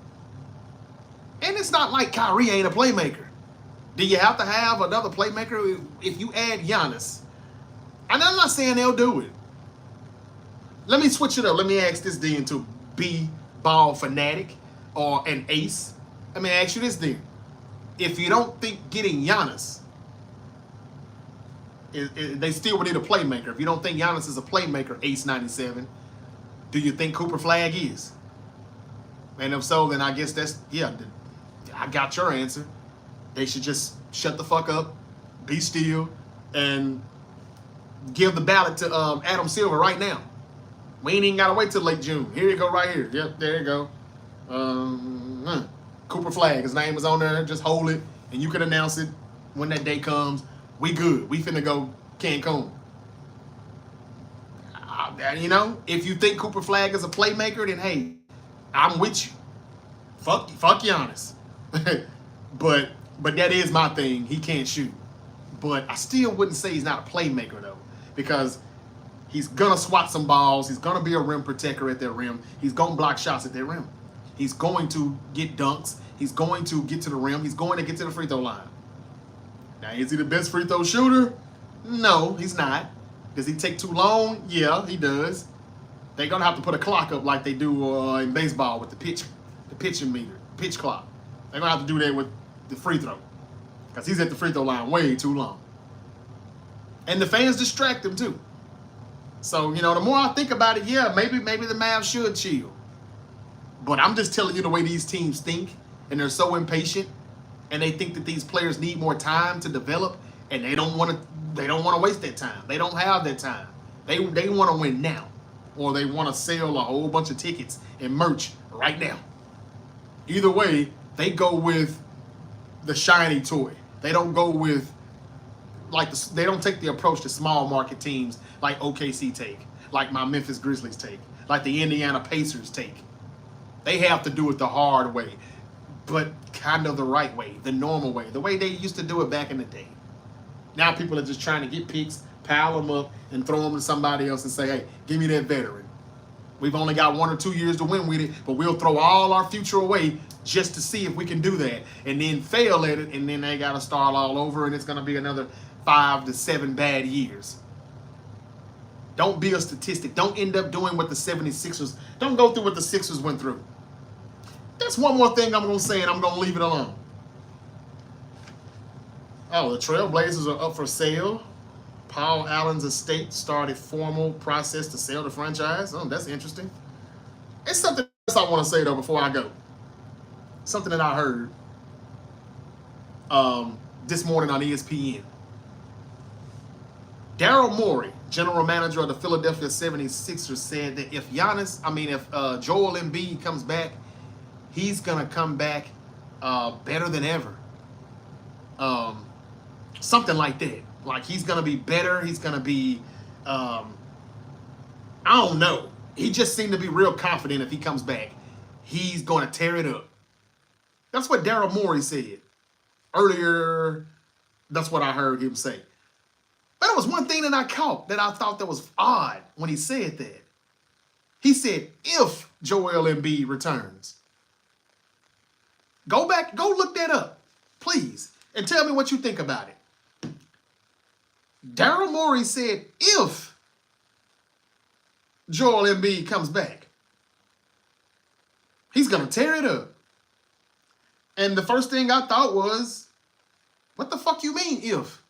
And it's not like Kyrie ain't a playmaker. Do you have to have another playmaker if you add Giannis? And I'm not saying they'll do it. Let me switch it up. Let me ask this then to B-ball fanatic or an ace. Let me ask you this then. If you don't think getting Giannis, they still would need a playmaker. If you don't think Giannis is a playmaker, Ace 97, do you think Cooper Flagg is? And if so, then I guess that's, yeah, I got your answer. They should just shut the fuck up, be still, and give the ballot to Adam Silver right now. We ain't even got to wait till late June. Here you go right here. Yep, there you go. Cooper Flagg, his name is on there. Just hold it, and you can announce it when that day comes. We good. We finna go Cancun. You know, if you think Cooper Flagg is a playmaker, then hey, I'm with you. Fuck Giannis. but that is my thing. He can't shoot. But I still wouldn't say he's not a playmaker, though, because he's gonna swat some balls. He's gonna be a rim protector at their rim. He's gonna block shots at their rim. He's going to get dunks. He's going to get to the rim. He's going to get to the free throw line. Now, is he the best free throw shooter? No, he's not. Does he take too long? Yeah, he does. They're gonna have to put a clock up like they do in baseball with the pitching meter, pitch clock. They're gonna have to do that with the free throw, because he's at the free throw line way too long. And the fans distract him too. So, the more I think about it, yeah, maybe the Mavs should chill. But I'm just telling you the way these teams think, and they're so impatient, and they think that these players need more time to develop, and they don't want to waste that time. They don't have that time. They want to win now, or they want to sell a whole bunch of tickets and merch right now. Either way, they go with the shiny toy. They don't go with they don't take the approach to small market teams like OKC take, like my Memphis Grizzlies take, like the Indiana Pacers take. They have to do it the hard way, but kind of the right way, the normal way, the way they used to do it back in the day. Now people are just trying to get picks, pile them up, and throw them to somebody else and say, hey, give me that veteran. We've only got 1 or 2 years to win with it, but we'll throw all our future away just to see if we can do that, and then fail at it, and then they got to start all over, and it's going to be another 5 to 7 bad years. Don't be a statistic. Don't end up doing what the 76ers, don't go through what the Sixers went through. That's one more thing I'm going to say, and I'm going to leave it alone. Oh, the Trailblazers are up for sale. Paul Allen's estate started formal process to sell the franchise. Oh, that's interesting. It's something else I want to say, though, before I go. Something that I heard this morning on ESPN. Daryl Morey, general manager of the Philadelphia 76ers, said that if Joel Embiid comes back, he's going to come back better than ever. Something like that. Like, he's going to be better. He's going to be, I don't know. He just seemed to be real confident if he comes back. He's going to tear it up. That's what Daryl Morey said. Earlier, that's what I heard him say. But there was one thing that I caught that I thought that was odd when he said that. He said, if Joel Embiid returns. Go back, go look that up, please, and tell me what you think about it. Daryl Morey said, if Joel Embiid comes back, he's going to tear it up. And the first thing I thought was, what the fuck you mean, if?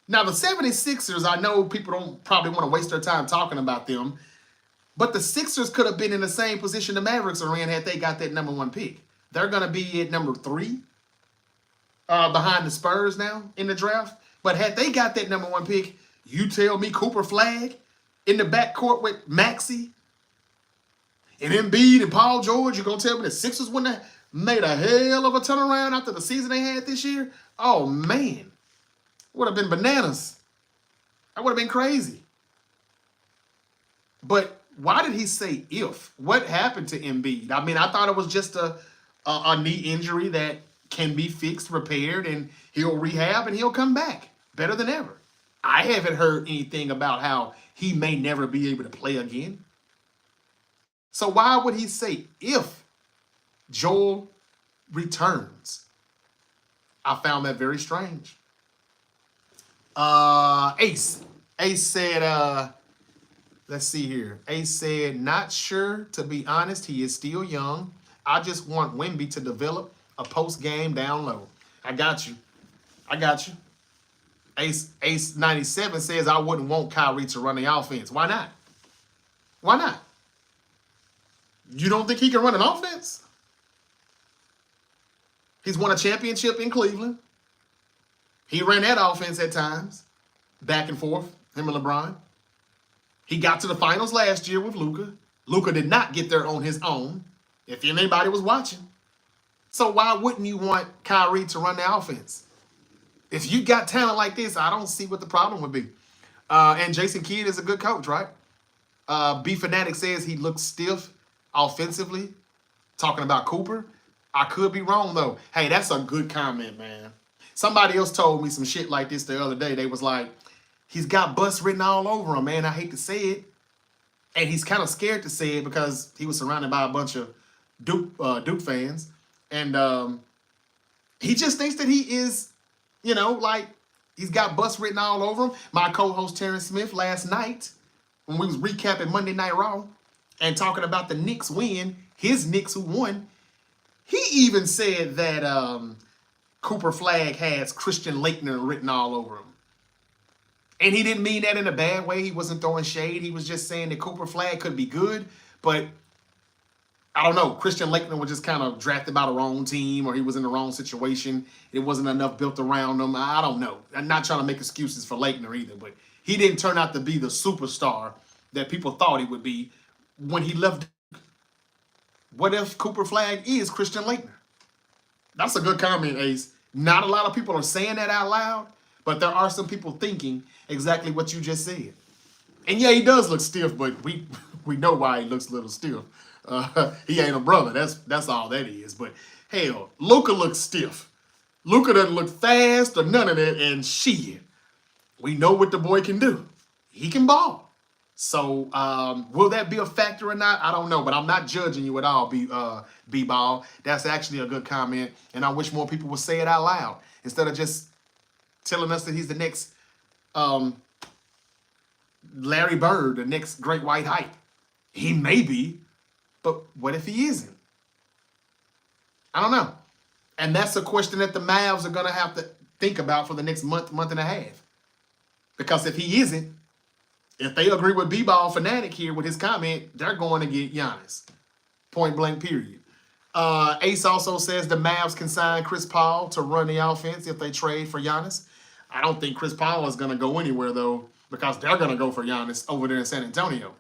Now, the 76ers, I know people don't probably want to waste their time talking about them, but the Sixers could have been in the same position the Mavericks are in had they got that #1 pick. They're going to be at number 3 behind the Spurs now in the draft. But had they got that #1 pick, you tell me Cooper Flagg in the backcourt with Maxey and Embiid and Paul George, you're going to tell me the Sixers wouldn't have made a hell of a turnaround after the season they had this year? Oh, man. Would have been bananas. That would have been crazy. But why did he say if? What happened to Embiid? I mean, I thought it was just a knee injury that can be fixed, repaired, and he'll rehab and he'll come back better than ever. I haven't heard anything about how he may never be able to play again. So why would he say if Joel returns? I found that very strange. Ace said, let's see here. Ace said, not sure, to be honest. He is still young. I just want Wemby to develop a post-game down low. I got you. Ace 97 says, I wouldn't want Kyrie to run the offense. Why not? Why not? You don't think he can run an offense? He's won a championship in Cleveland. He ran that offense at times, back and forth, him and LeBron. He got to the finals last year with Luka. Luka did not get there on his own, if anybody was watching. So why wouldn't you want Kyrie to run the offense? If you got talent like this, I don't see what the problem would be. And Jason Kidd is a good coach, right? B Fanatic says he looks stiff offensively, talking about Cooper. I could be wrong, though. Hey, that's a good comment, man. Somebody else told me some shit like this the other day. They was like, he's got bust written all over him, man. I hate to say it. And he's kind of scared to say it because he was surrounded by a bunch of Duke fans. And he just thinks that he is, like, He's got bust written all over him. My co-host Terrence Smith last night, when we was recapping Monday Night Raw and talking about the Knicks win, his Knicks who won, he even said that Cooper Flagg has Christian Laettner written all over him. And he didn't mean that in a bad way. He wasn't throwing shade. He was just saying that Cooper Flagg could be good, but I don't know. Christian Laettner was just kind of drafted by the wrong team, or he was in the wrong situation. It wasn't enough built around him. I don't know. I'm not trying to make excuses for Laettner either, but he didn't turn out to be the superstar that people thought he would be when he left. What if Cooper Flagg is Christian Laettner? That's a good comment, Ace. Not a lot of people are saying that out loud, but there are some people thinking exactly what you just said. And yeah, he does look stiff, but we know why he looks a little stiff. He ain't a brother. That's all that is. But hell, Luka looks stiff. Luka doesn't look fast or none of that. And shit, we know what the boy can do. He can ball. So will that be a factor or not? I don't know. But I'm not judging you at all, B-Ball. That's actually a good comment. And I wish more people would say it out loud instead of just telling us that he's the next Larry Bird, the next great white hype. He may be. But what if he isn't? I don't know. And that's a question that the Mavs are going to have to think about for the next month and a half. Because if he isn't, if they agree with B-Ball Fanatic here with his comment, they're going to get Giannis. Point blank, period. Ace also says the Mavs can sign Chris Paul to run the offense if they trade for Giannis. I don't think Chris Paul is going to go anywhere, though, because they're going to go for Giannis over there in San Antonio.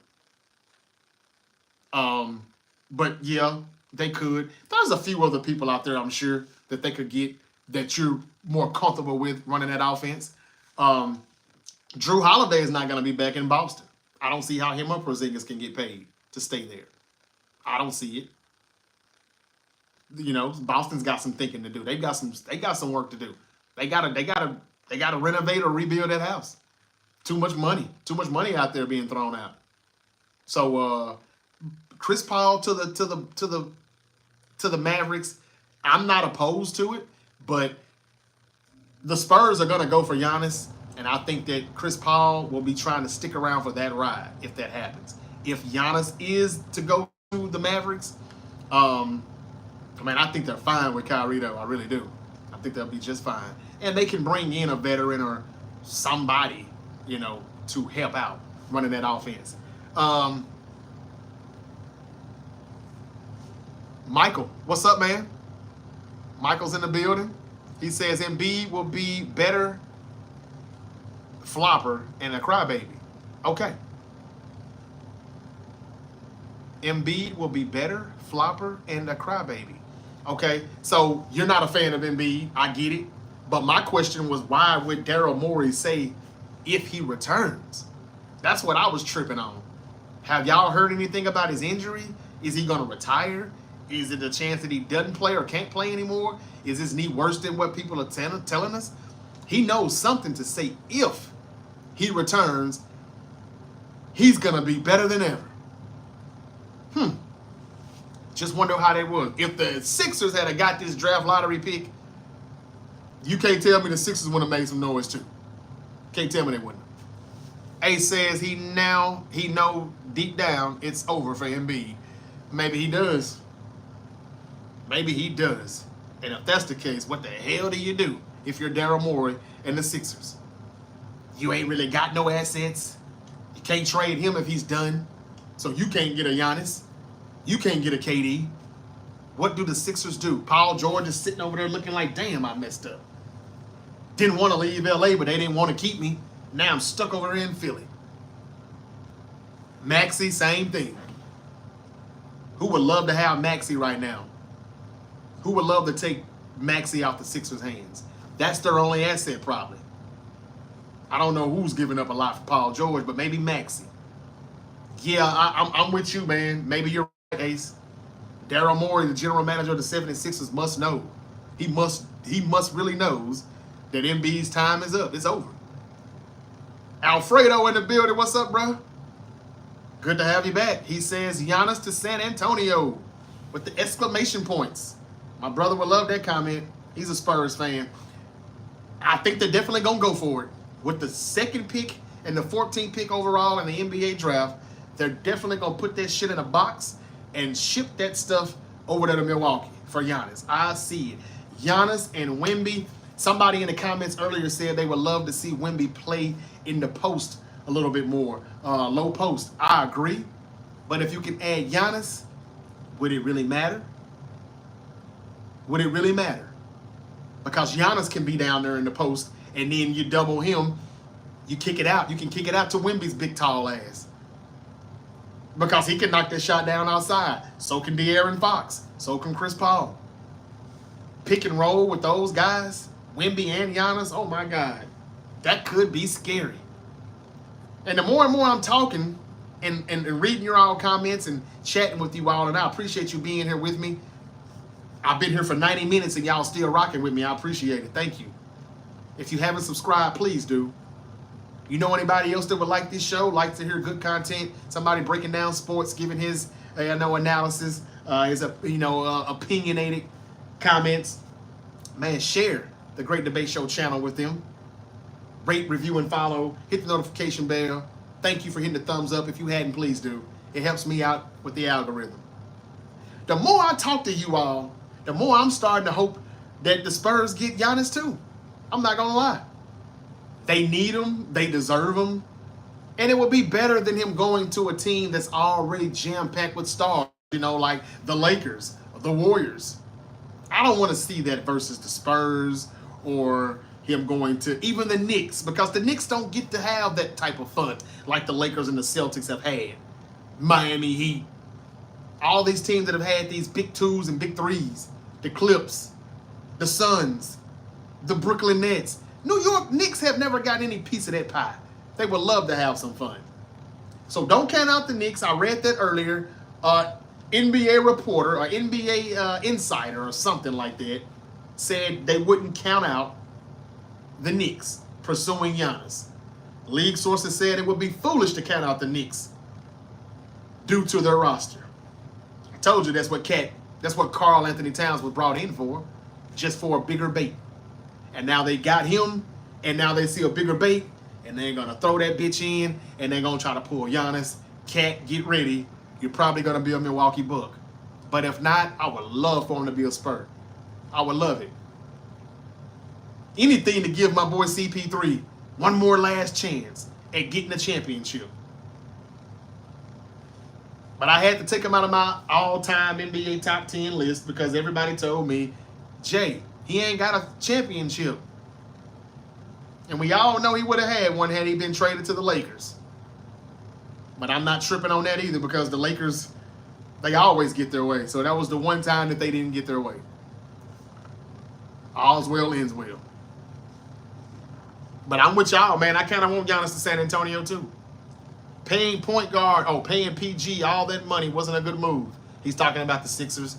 But yeah, they could. There's a few other people out there, I'm sure, that they could get that you're more comfortable with running that offense. Drew Holiday is not going to be back in Boston. I don't see how him or Porzingis can get paid to stay there. I don't see it. You know, Boston's got some thinking to do. They got some work to do. They gotta renovate or rebuild that house. Too much money out there being thrown out. So Chris Paul to the Mavericks, I'm not opposed to it, but the Spurs are gonna go for Giannis, and I think that Chris Paul will be trying to stick around for that ride if that happens. If Giannis is to go to the Mavericks, I think they're fine with Kyrie though. I really do. I think they'll be just fine, and they can bring in a veteran or somebody, to help out running that offense. Michael, what's up, man? Michael's in the building. He says Embiid will be better flopper and a crybaby. Okay. Embiid will be better flopper and a crybaby. Okay, so you're not a fan of Embiid. I get it. But my question was, why would Daryl Morey say if he returns? That's what I was tripping on. Have y'all heard anything about his injury? Is he going to retire? Is it a chance that he doesn't play or can't play anymore? Is his knee worse than what people are telling us? He knows something to say if he returns, he's going to be better than ever. Just wonder how they would. If the Sixers had got this draft lottery pick, you can't tell me the Sixers would have made some noise too. Can't tell me they wouldn't. Ace says he know deep down it's over for Embiid. Maybe he does. Maybe he does. And if that's the case, what the hell do you do if you're Daryl Morey and the Sixers? You ain't really got no assets. You can't trade him if he's done. So you can't get a Giannis. You can't get a KD. What do the Sixers do? Paul George is sitting over there looking like, damn, I messed up. Didn't want to leave LA, but they didn't want to keep me. Now I'm stuck over there in Philly. Maxey, same thing. Who would love to have Maxey right now? Who would love to take Maxey out the Sixers' hands? That's their only asset, probably. I don't know who's giving up a lot for Paul George, but maybe Maxey. Yeah, I'm with you, man. Maybe you're right, Ace. Daryl Morey, the general manager of the 76ers, must know. He must really knows that Embiid's time is up. It's over. Alfredo in the building. What's up, bro? Good to have you back. He says Giannis to San Antonio with the exclamation points. My brother would love that comment. He's a Spurs fan. I think they're definitely going to go for it. With the second pick and the 14th pick overall in the NBA draft, they're definitely going to put that shit in a box and ship that stuff over there to Milwaukee for Giannis. I see it. Giannis and Wemby. Somebody in the comments earlier said they would love to see Wemby play in the post a little bit more, low post. I agree. But if you can add Giannis, would it really matter? Would it really matter? Because Giannis can be down there in the post, and then you double him, you kick it out. You can kick it out to Wemby's big, tall ass. Because he can knock that shot down outside. So can De'Aaron Fox. So can Chris Paul. Pick and roll with those guys, Wemby and Giannis, oh my God. That could be scary. And the more and more I'm talking and reading your all comments and chatting with you all, and I appreciate you being here with me. I've been here for 90 minutes and y'all still rocking with me. I appreciate it. Thank you. If you haven't subscribed, please do. You know anybody else that would like this show, like to hear good content, somebody breaking down sports, giving his analysis, his opinionated comments, man, share the Great Debate Show channel with them. Rate, review, and follow. Hit the notification bell. Thank you for hitting the thumbs up. If you hadn't, please do. It helps me out with the algorithm. The more I talk to you all, the more I'm starting to hope that the Spurs get Giannis too. I'm not going to lie. They need him. They deserve him. And it would be better than him going to a team that's already jam-packed with stars, like the Lakers, the Warriors. I don't want to see that versus the Spurs or him going to even the Knicks, because the Knicks don't get to have that type of fun like the Lakers and the Celtics have had. Miami Heat. All these teams that have had these big twos and big threes. The Clips, the Suns, the Brooklyn Nets. New York Knicks have never gotten any piece of that pie. They would love to have some fun. So don't count out the Knicks. I read that earlier. NBA reporter or NBA insider or something like that said they wouldn't count out the Knicks pursuing Giannis. League sources said it would be foolish to count out the Knicks due to their roster. I told you that's what Karl Anthony Towns was brought in for, just for a bigger bait. And now they got him, and now they see a bigger bait, and they're going to throw that bitch in, and they're going to try to pull Giannis. Cat, get ready. You're probably going to be a Milwaukee Buck. But if not, I would love for him to be a Spur. I would love it. Anything to give my boy CP3 one more last chance at getting a championship. But I had to take him out of my all-time NBA top 10 list because everybody told me, Jay, he ain't got a championship. And we all know he would have had one had he been traded to the Lakers. But I'm not tripping on that either, because the Lakers, they always get their way. So that was the one time that they didn't get their way. All's well ends well. But I'm with y'all, man. I kind of want Giannis to San Antonio too. Paying point guard, paying PG all that money wasn't a good move. He's talking about the Sixers.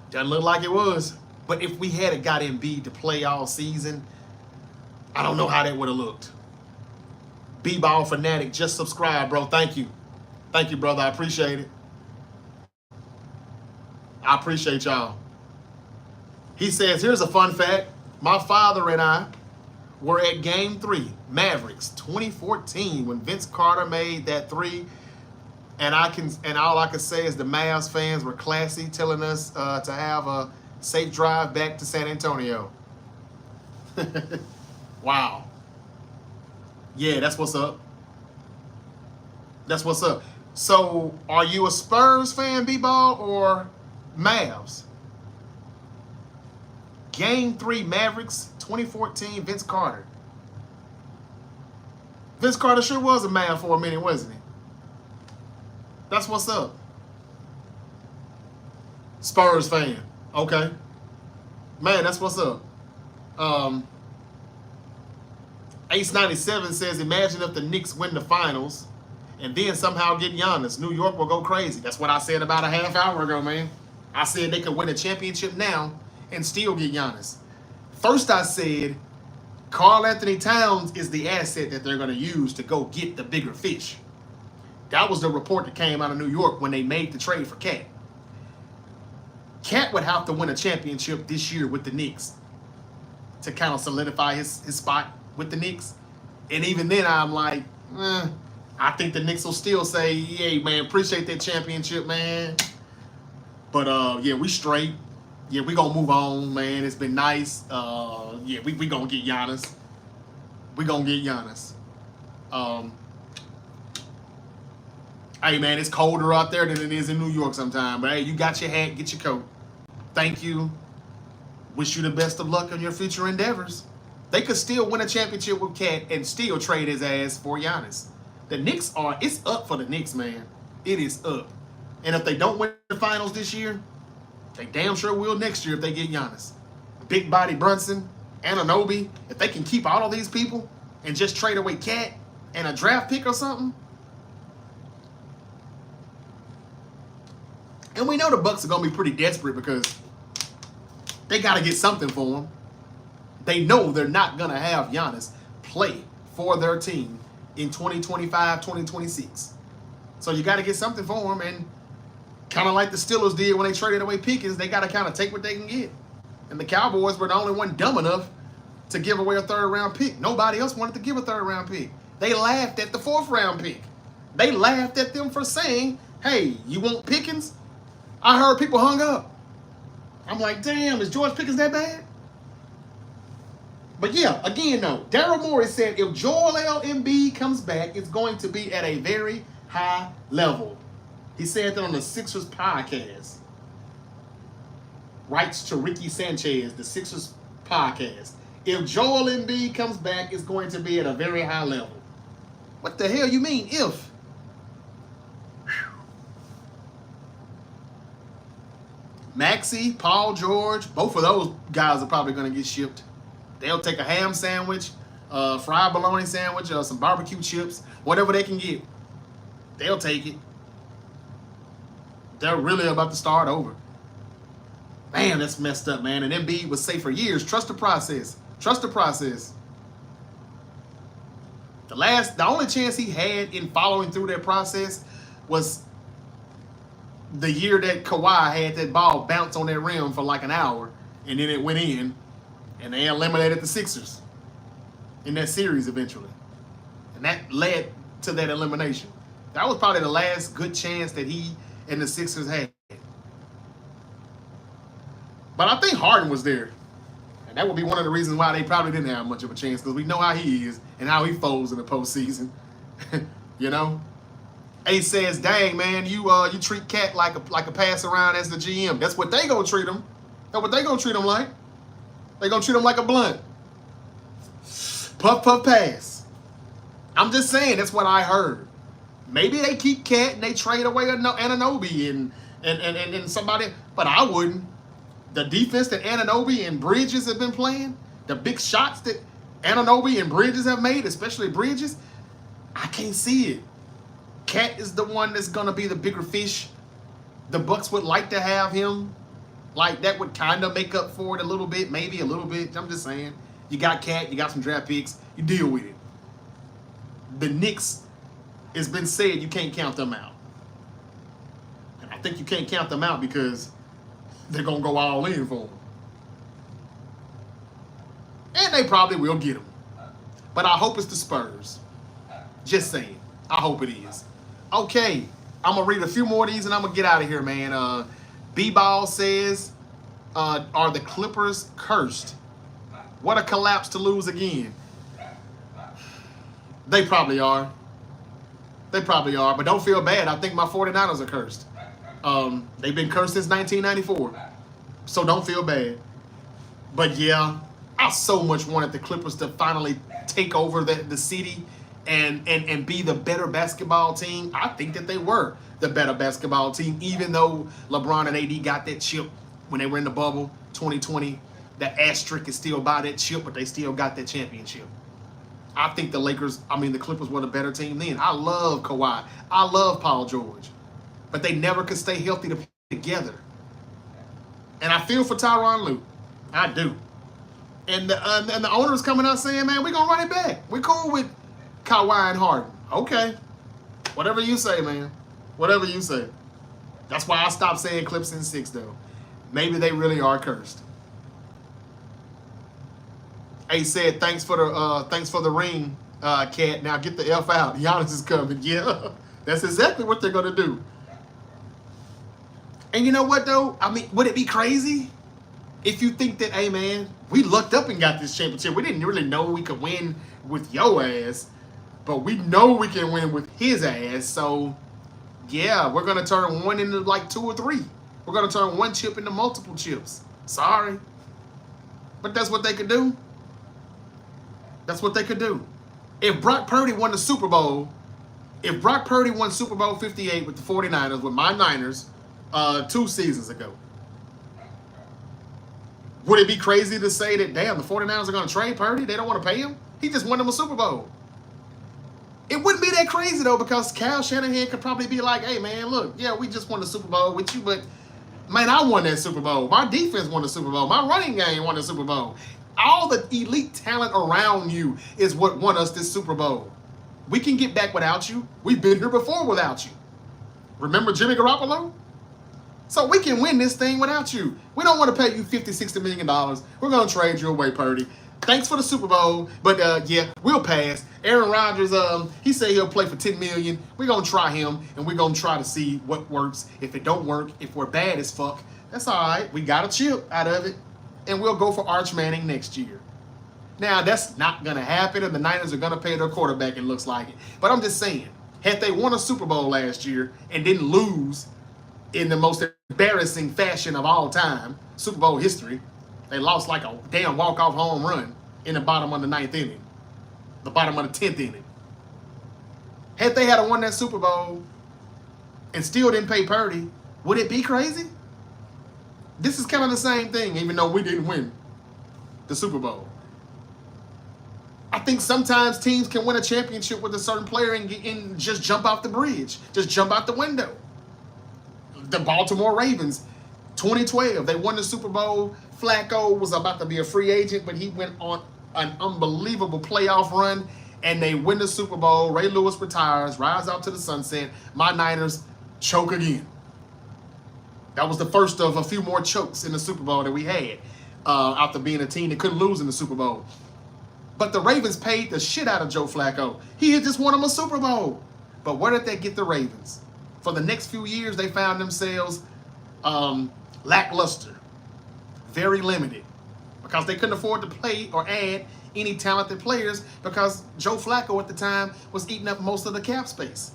Doesn't look like it was. But if we had got Embiid to play all season, I don't know how that would have looked. B-Ball Fanatic, just subscribe, bro. Thank you. Thank you, brother. I appreciate it. I appreciate y'all. He says, here's a fun fact. My father and I were at Game 3, Mavericks, 2014, when Vince Carter made that three. And all I can say is the Mavs fans were classy, telling us to have a safe drive back to San Antonio. Wow. Yeah, that's what's up. That's what's up. So, are you a Spurs fan, B-Ball, or Mavs? Game 3, Mavericks, 2014, Vince Carter. Vince Carter sure was a Mav for a minute, wasn't he? That's what's up. Spurs fan. Okay. Man, that's what's up. Ace 97 says, imagine if the Knicks win the finals and then somehow get Giannis. New York will go crazy. That's what I said about a half hour ago, man. I said they could win a championship now and still get Giannis. First I said Karl Anthony Towns is the asset that they're going to use to go get the bigger fish. That was the report that came out of New York when they made the trade for Cat. Cat would have to win a championship this year with the Knicks. to kind of solidify his spot with the Knicks. And even then, I'm like, I think the Knicks will still say, "Hey, man, appreciate that championship, man. But yeah, we straight. Yeah, we gonna move on, man. It's been nice. Yeah, we gonna get Giannis. We gonna get Giannis. Hey, man, it's colder out there than it is in New York sometimes. But hey, you got your hat, get your coat. Thank you. Wish you the best of luck on your future endeavors. They could still win a championship with Cat and still trade his ass for Giannis. The Knicks it's up for the Knicks, man. It is up. And if they don't win the finals this year, they damn sure will next year if they get Giannis. Big body Brunson, Anunoby, if they can keep all of these people and just trade away Cat and a draft pick or something. And we know the Bucks are going to be pretty desperate because they got to get something for him. They know they're not going to have Giannis play for their team in 2025, 2026. So you got to get something for him. And kind of like the Steelers did when they traded away Pickens, they got to kind of take what they can get. And the Cowboys were the only one dumb enough to give away a third-round pick. Nobody else wanted to give a third-round pick. They laughed at the fourth-round pick. They laughed at them for saying, "Hey, you want Pickens?" I heard people hung up. I'm like, damn, is George Pickens that bad? But yeah, again, though, Daryl Morey said if Joel Embiid comes back, it's going to be at a very high level. He said that on the Sixers podcast. Writes to Ricky Sanchez, the Sixers podcast. If Joel Embiid comes back, it's going to be at a very high level. What the hell you mean, if? Maxey, Paul George, both of those guys are probably going to get shipped. They'll take a ham sandwich, fried bologna sandwich, or some barbecue chips, whatever they can get. They'll take it. They're really about to start over. Man, that's messed up, man. And Embiid was safe for years. Trust the process. Trust the process. The only chance he had in following through that process was the year that Kawhi had that ball bounce on that rim for like an hour, and then it went in, and they eliminated the Sixers in that series eventually. And that led to that elimination. That was probably the last good chance that he and the Sixers had. But I think Harden was there. And that would be one of the reasons why they probably didn't have much of a chance, because we know how he is and how he folds in the postseason. You know? Ace says, "Dang, man, you treat Cat like a pass around as the GM. That's what they gonna treat him. That's what they gonna treat him like. They gonna treat him like a blunt. Puff, puff, pass." I'm just saying, that's what I heard. Maybe they keep Cat and they trade away Anunoby and somebody, but I wouldn't. The defense that Anunoby and Bridges have been playing, the big shots that Anunoby and Bridges have made, especially Bridges, I can't see it. Cat is the one that's going to be the bigger fish. The Bucks would like to have him. Like, that would kind of make up for it a little bit, maybe a little bit. I'm just saying. You got Cat, you got some draft picks, you deal with it. The Knicks, it's been said you can't count them out. And I think you can't count them out because they're going to go all in for them. And they probably will get them. But I hope it's the Spurs. Just saying. I hope it is. Okay, I'm going to read a few more of these and I'm going to get out of here, man. B-Ball says, are the Clippers cursed? What a collapse to lose again. They probably are. They probably are, but don't feel bad. I think my 49ers are cursed. They've been cursed since 1994, so don't feel bad. But yeah, I so much wanted the Clippers to finally take over the city and be the better basketball team. I think that they were the better basketball team, even though LeBron and AD got that chip when they were in the bubble 2020. The asterisk is still by that chip, but they still got that championship. I think the Clippers were the better team then. I love Kawhi. I love Paul George. But they never could stay healthy to play together. And I feel for Tyronn Lue. I do. And the owner's coming out saying, man, we're going to run it back. We're cool with Kawhi and Harden. Okay. Whatever you say, man. Whatever you say. That's why I stopped saying Clips in 6, though. Maybe they really are cursed. Hey, said thanks for the ring, Cat. Now get the F out. Giannis is coming. Yeah, that's exactly what they're gonna do. And you know what though? I mean, would it be crazy if you think that, hey man, we lucked up and got this championship? We didn't really know we could win with your ass, but we know we can win with his ass. So yeah, we're gonna turn one into like 2 or 3. We're gonna turn one chip into multiple chips. Sorry, but that's what they could do. That's what they could do. If Brock Purdy won the Super Bowl, if Brock Purdy won Super Bowl 58 with the 49ers, with my Niners, 2 seasons ago, would it be crazy to say that, damn, the 49ers are going to trade Purdy? They don't want to pay him? He just won them a Super Bowl. It wouldn't be that crazy, though, because Kyle Shanahan could probably be like, hey, man, look, yeah, we just won the Super Bowl with you, but, man, I won that Super Bowl. My defense won the Super Bowl. My running game won the Super Bowl. All the elite talent around you is what won us this Super Bowl. We can get back without you. We've been here before without you. Remember Jimmy Garoppolo? So we can win this thing without you. We don't want to pay you $50, $60 million. We're going to trade you away, Purdy. Thanks for the Super Bowl, but yeah, we'll pass. Aaron Rodgers, he said he'll play for $10 million. We're going to try him, and we're going to try to see what works. If it don't work, if we're bad as fuck, that's all right. We got a chip out of it, and we'll go for Arch Manning next year. Now, that's not going to happen, and the Niners are going to pay their quarterback, it looks like it. But I'm just saying, had they won a Super Bowl last year and didn't lose in the most embarrassing fashion of all time, Super Bowl history, they lost like a damn walk-off home run in the bottom of the 9th inning, the bottom of the 10th inning. Had they had won that Super Bowl and still didn't pay Purdy, would it be crazy? This is kind of the same thing, even though we didn't win the Super Bowl. I think sometimes teams can win a championship with a certain player and just jump off the bridge, just jump out the window. The Baltimore Ravens, 2012, they won the Super Bowl. Flacco was about to be a free agent, but he went on an unbelievable playoff run, and they win the Super Bowl. Ray Lewis retires, rides out to the sunset. My Niners choke again. That was the first of a few more chokes in the Super Bowl that we had after being a team that couldn't lose in the Super Bowl. But the Ravens paid the shit out of Joe Flacco. He had just won them a Super Bowl. But where did they get the Ravens? For the next few years, they found themselves lackluster, very limited, because they couldn't afford to play or add any talented players because Joe Flacco at the time was eating up most of the cap space.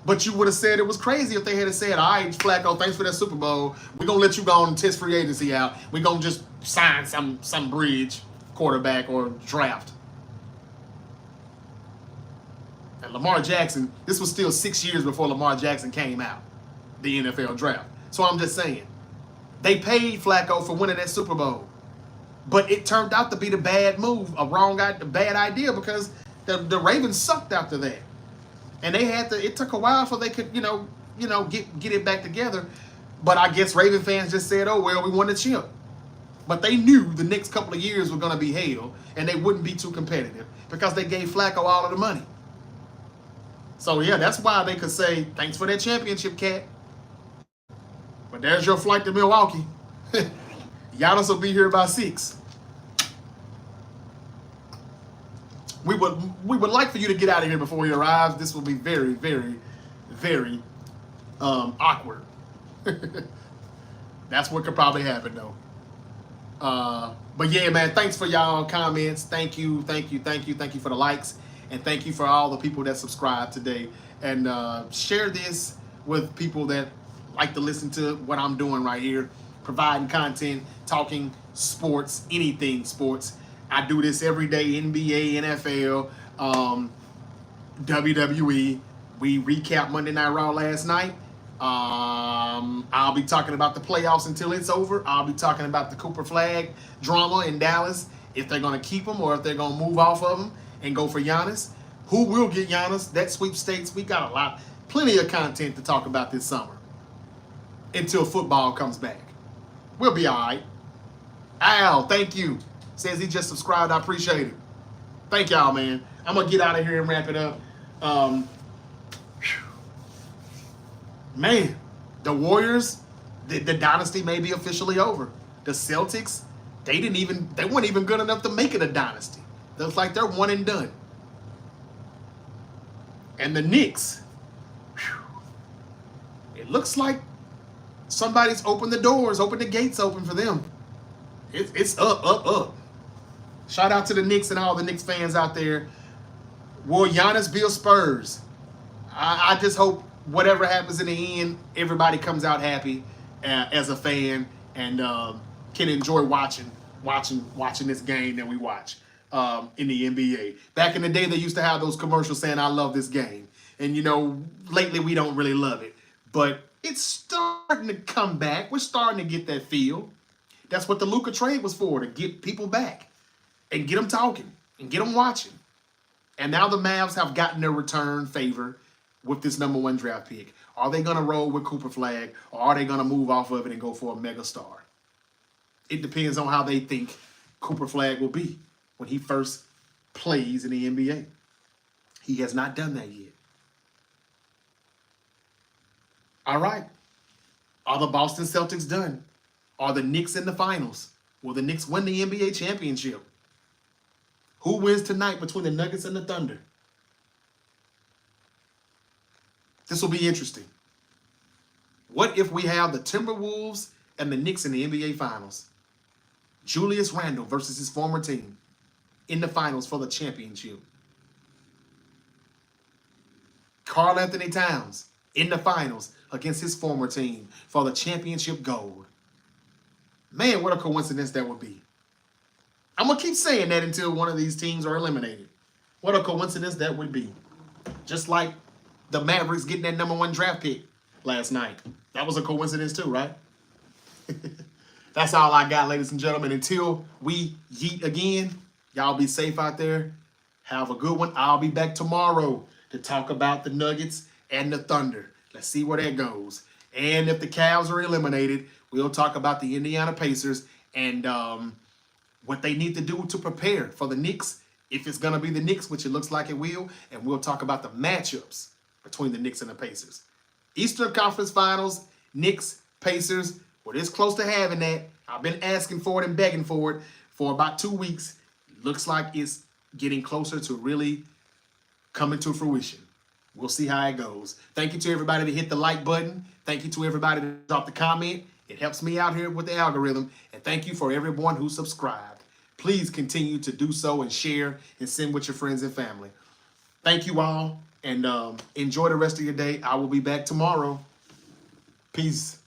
But you would have said it was crazy if they had said, all right, Flacco, thanks for that Super Bowl. We're going to let you go on and test free agency out. We're going to just sign some bridge quarterback or draft. And Lamar Jackson, this was still 6 years before Lamar Jackson came out, the NFL draft. So I'm just saying, they paid Flacco for winning that Super Bowl. But it turned out to be the bad move, the bad idea, because the Ravens sucked after that. And it took a while for they could, get it back together. But I guess Raven fans just said, oh, well, we won the chip. But they knew the next couple of years were going to be hell, and they wouldn't be too competitive because they gave Flacco all of the money. So, yeah, that's why they could say, thanks for that championship, Cat. But there's your flight to Milwaukee. Giannis will be here by 6. We would like for you to get out of here before he arrives. This will be very, very, very awkward. That's what could probably happen, though. But yeah, man, thanks for y'all comments. Thank you for the likes, and thank you for all the people that subscribe today. And share this with people that like to listen to what I'm doing right here, providing content, talking sports, anything sports. I do this every day, NBA, NFL, WWE. We recap Monday Night Raw last night. I'll be talking about the playoffs until it's over. I'll be talking about the Cooper Flagg drama in Dallas, if they're going to keep him or if they're going to move off of him and go for Giannis. Who will get Giannis? That sweepstakes. We got plenty of content to talk about this summer until football comes back. We'll be all right. Al, thank you. Says he just subscribed. I appreciate it. Thank y'all, man. I'm going to get out of here and wrap it up. Man, the Warriors, the dynasty may be officially over. The Celtics, They weren't even good enough to make it a dynasty. Looks like they're one and done. And the Knicks, whew, it looks like somebody's opened the gates open for them. It's up. Shout out to the Knicks and all the Knicks fans out there. Will Giannis build Spurs? I just hope whatever happens in the end, everybody comes out happy as a fan and can enjoy watching this game that we watch in the NBA. Back in the day, they used to have those commercials saying, "I love this game." And, lately we don't really love it. But it's starting to come back. We're starting to get that feel. That's what the Luka trade was for, to get people back and get them talking and get them watching. And now the Mavs have gotten their return favor with this #1 draft pick. Are they going to roll with Cooper Flagg, or are they going to move off of it and go for a mega star? It depends on how they think Cooper Flagg will be when he first plays in the NBA. He has not done that yet. All right. Are the Boston Celtics done? Are the Knicks in the finals? Will the Knicks win the NBA championship? Who wins tonight between the Nuggets and the Thunder? This will be interesting. What if we have the Timberwolves and the Knicks in the NBA finals? Julius Randle versus his former team in the finals for the championship. Karl Anthony Towns in the finals against his former team for the championship gold. Man, what a coincidence that would be. I'm going to keep saying that until one of these teams are eliminated. What a coincidence that would be. Just like the Mavericks getting that #1 draft pick last night. That was a coincidence too, right? That's all I got, ladies and gentlemen. Until we yeet again, y'all be safe out there. Have a good one. I'll be back tomorrow to talk about the Nuggets and the Thunder. Let's see where that goes. And if the Cavs are eliminated, we'll talk about the Indiana Pacers and what they need to do to prepare for the Knicks, if it's going to be the Knicks, which it looks like it will. And we'll talk about the matchups between the Knicks and the Pacers. Eastern Conference Finals, Knicks, Pacers. We're this close to having that. I've been asking for it and begging for it for about 2 weeks. Looks like it's getting closer to really coming to fruition. We'll see how it goes. Thank you to everybody that hit the like button. Thank you to everybody that dropped the comment. It helps me out here with the algorithm. And thank you for everyone who subscribed. Please continue to do so and share and send with your friends and family. Thank you all, and enjoy the rest of your day. I will be back tomorrow. Peace.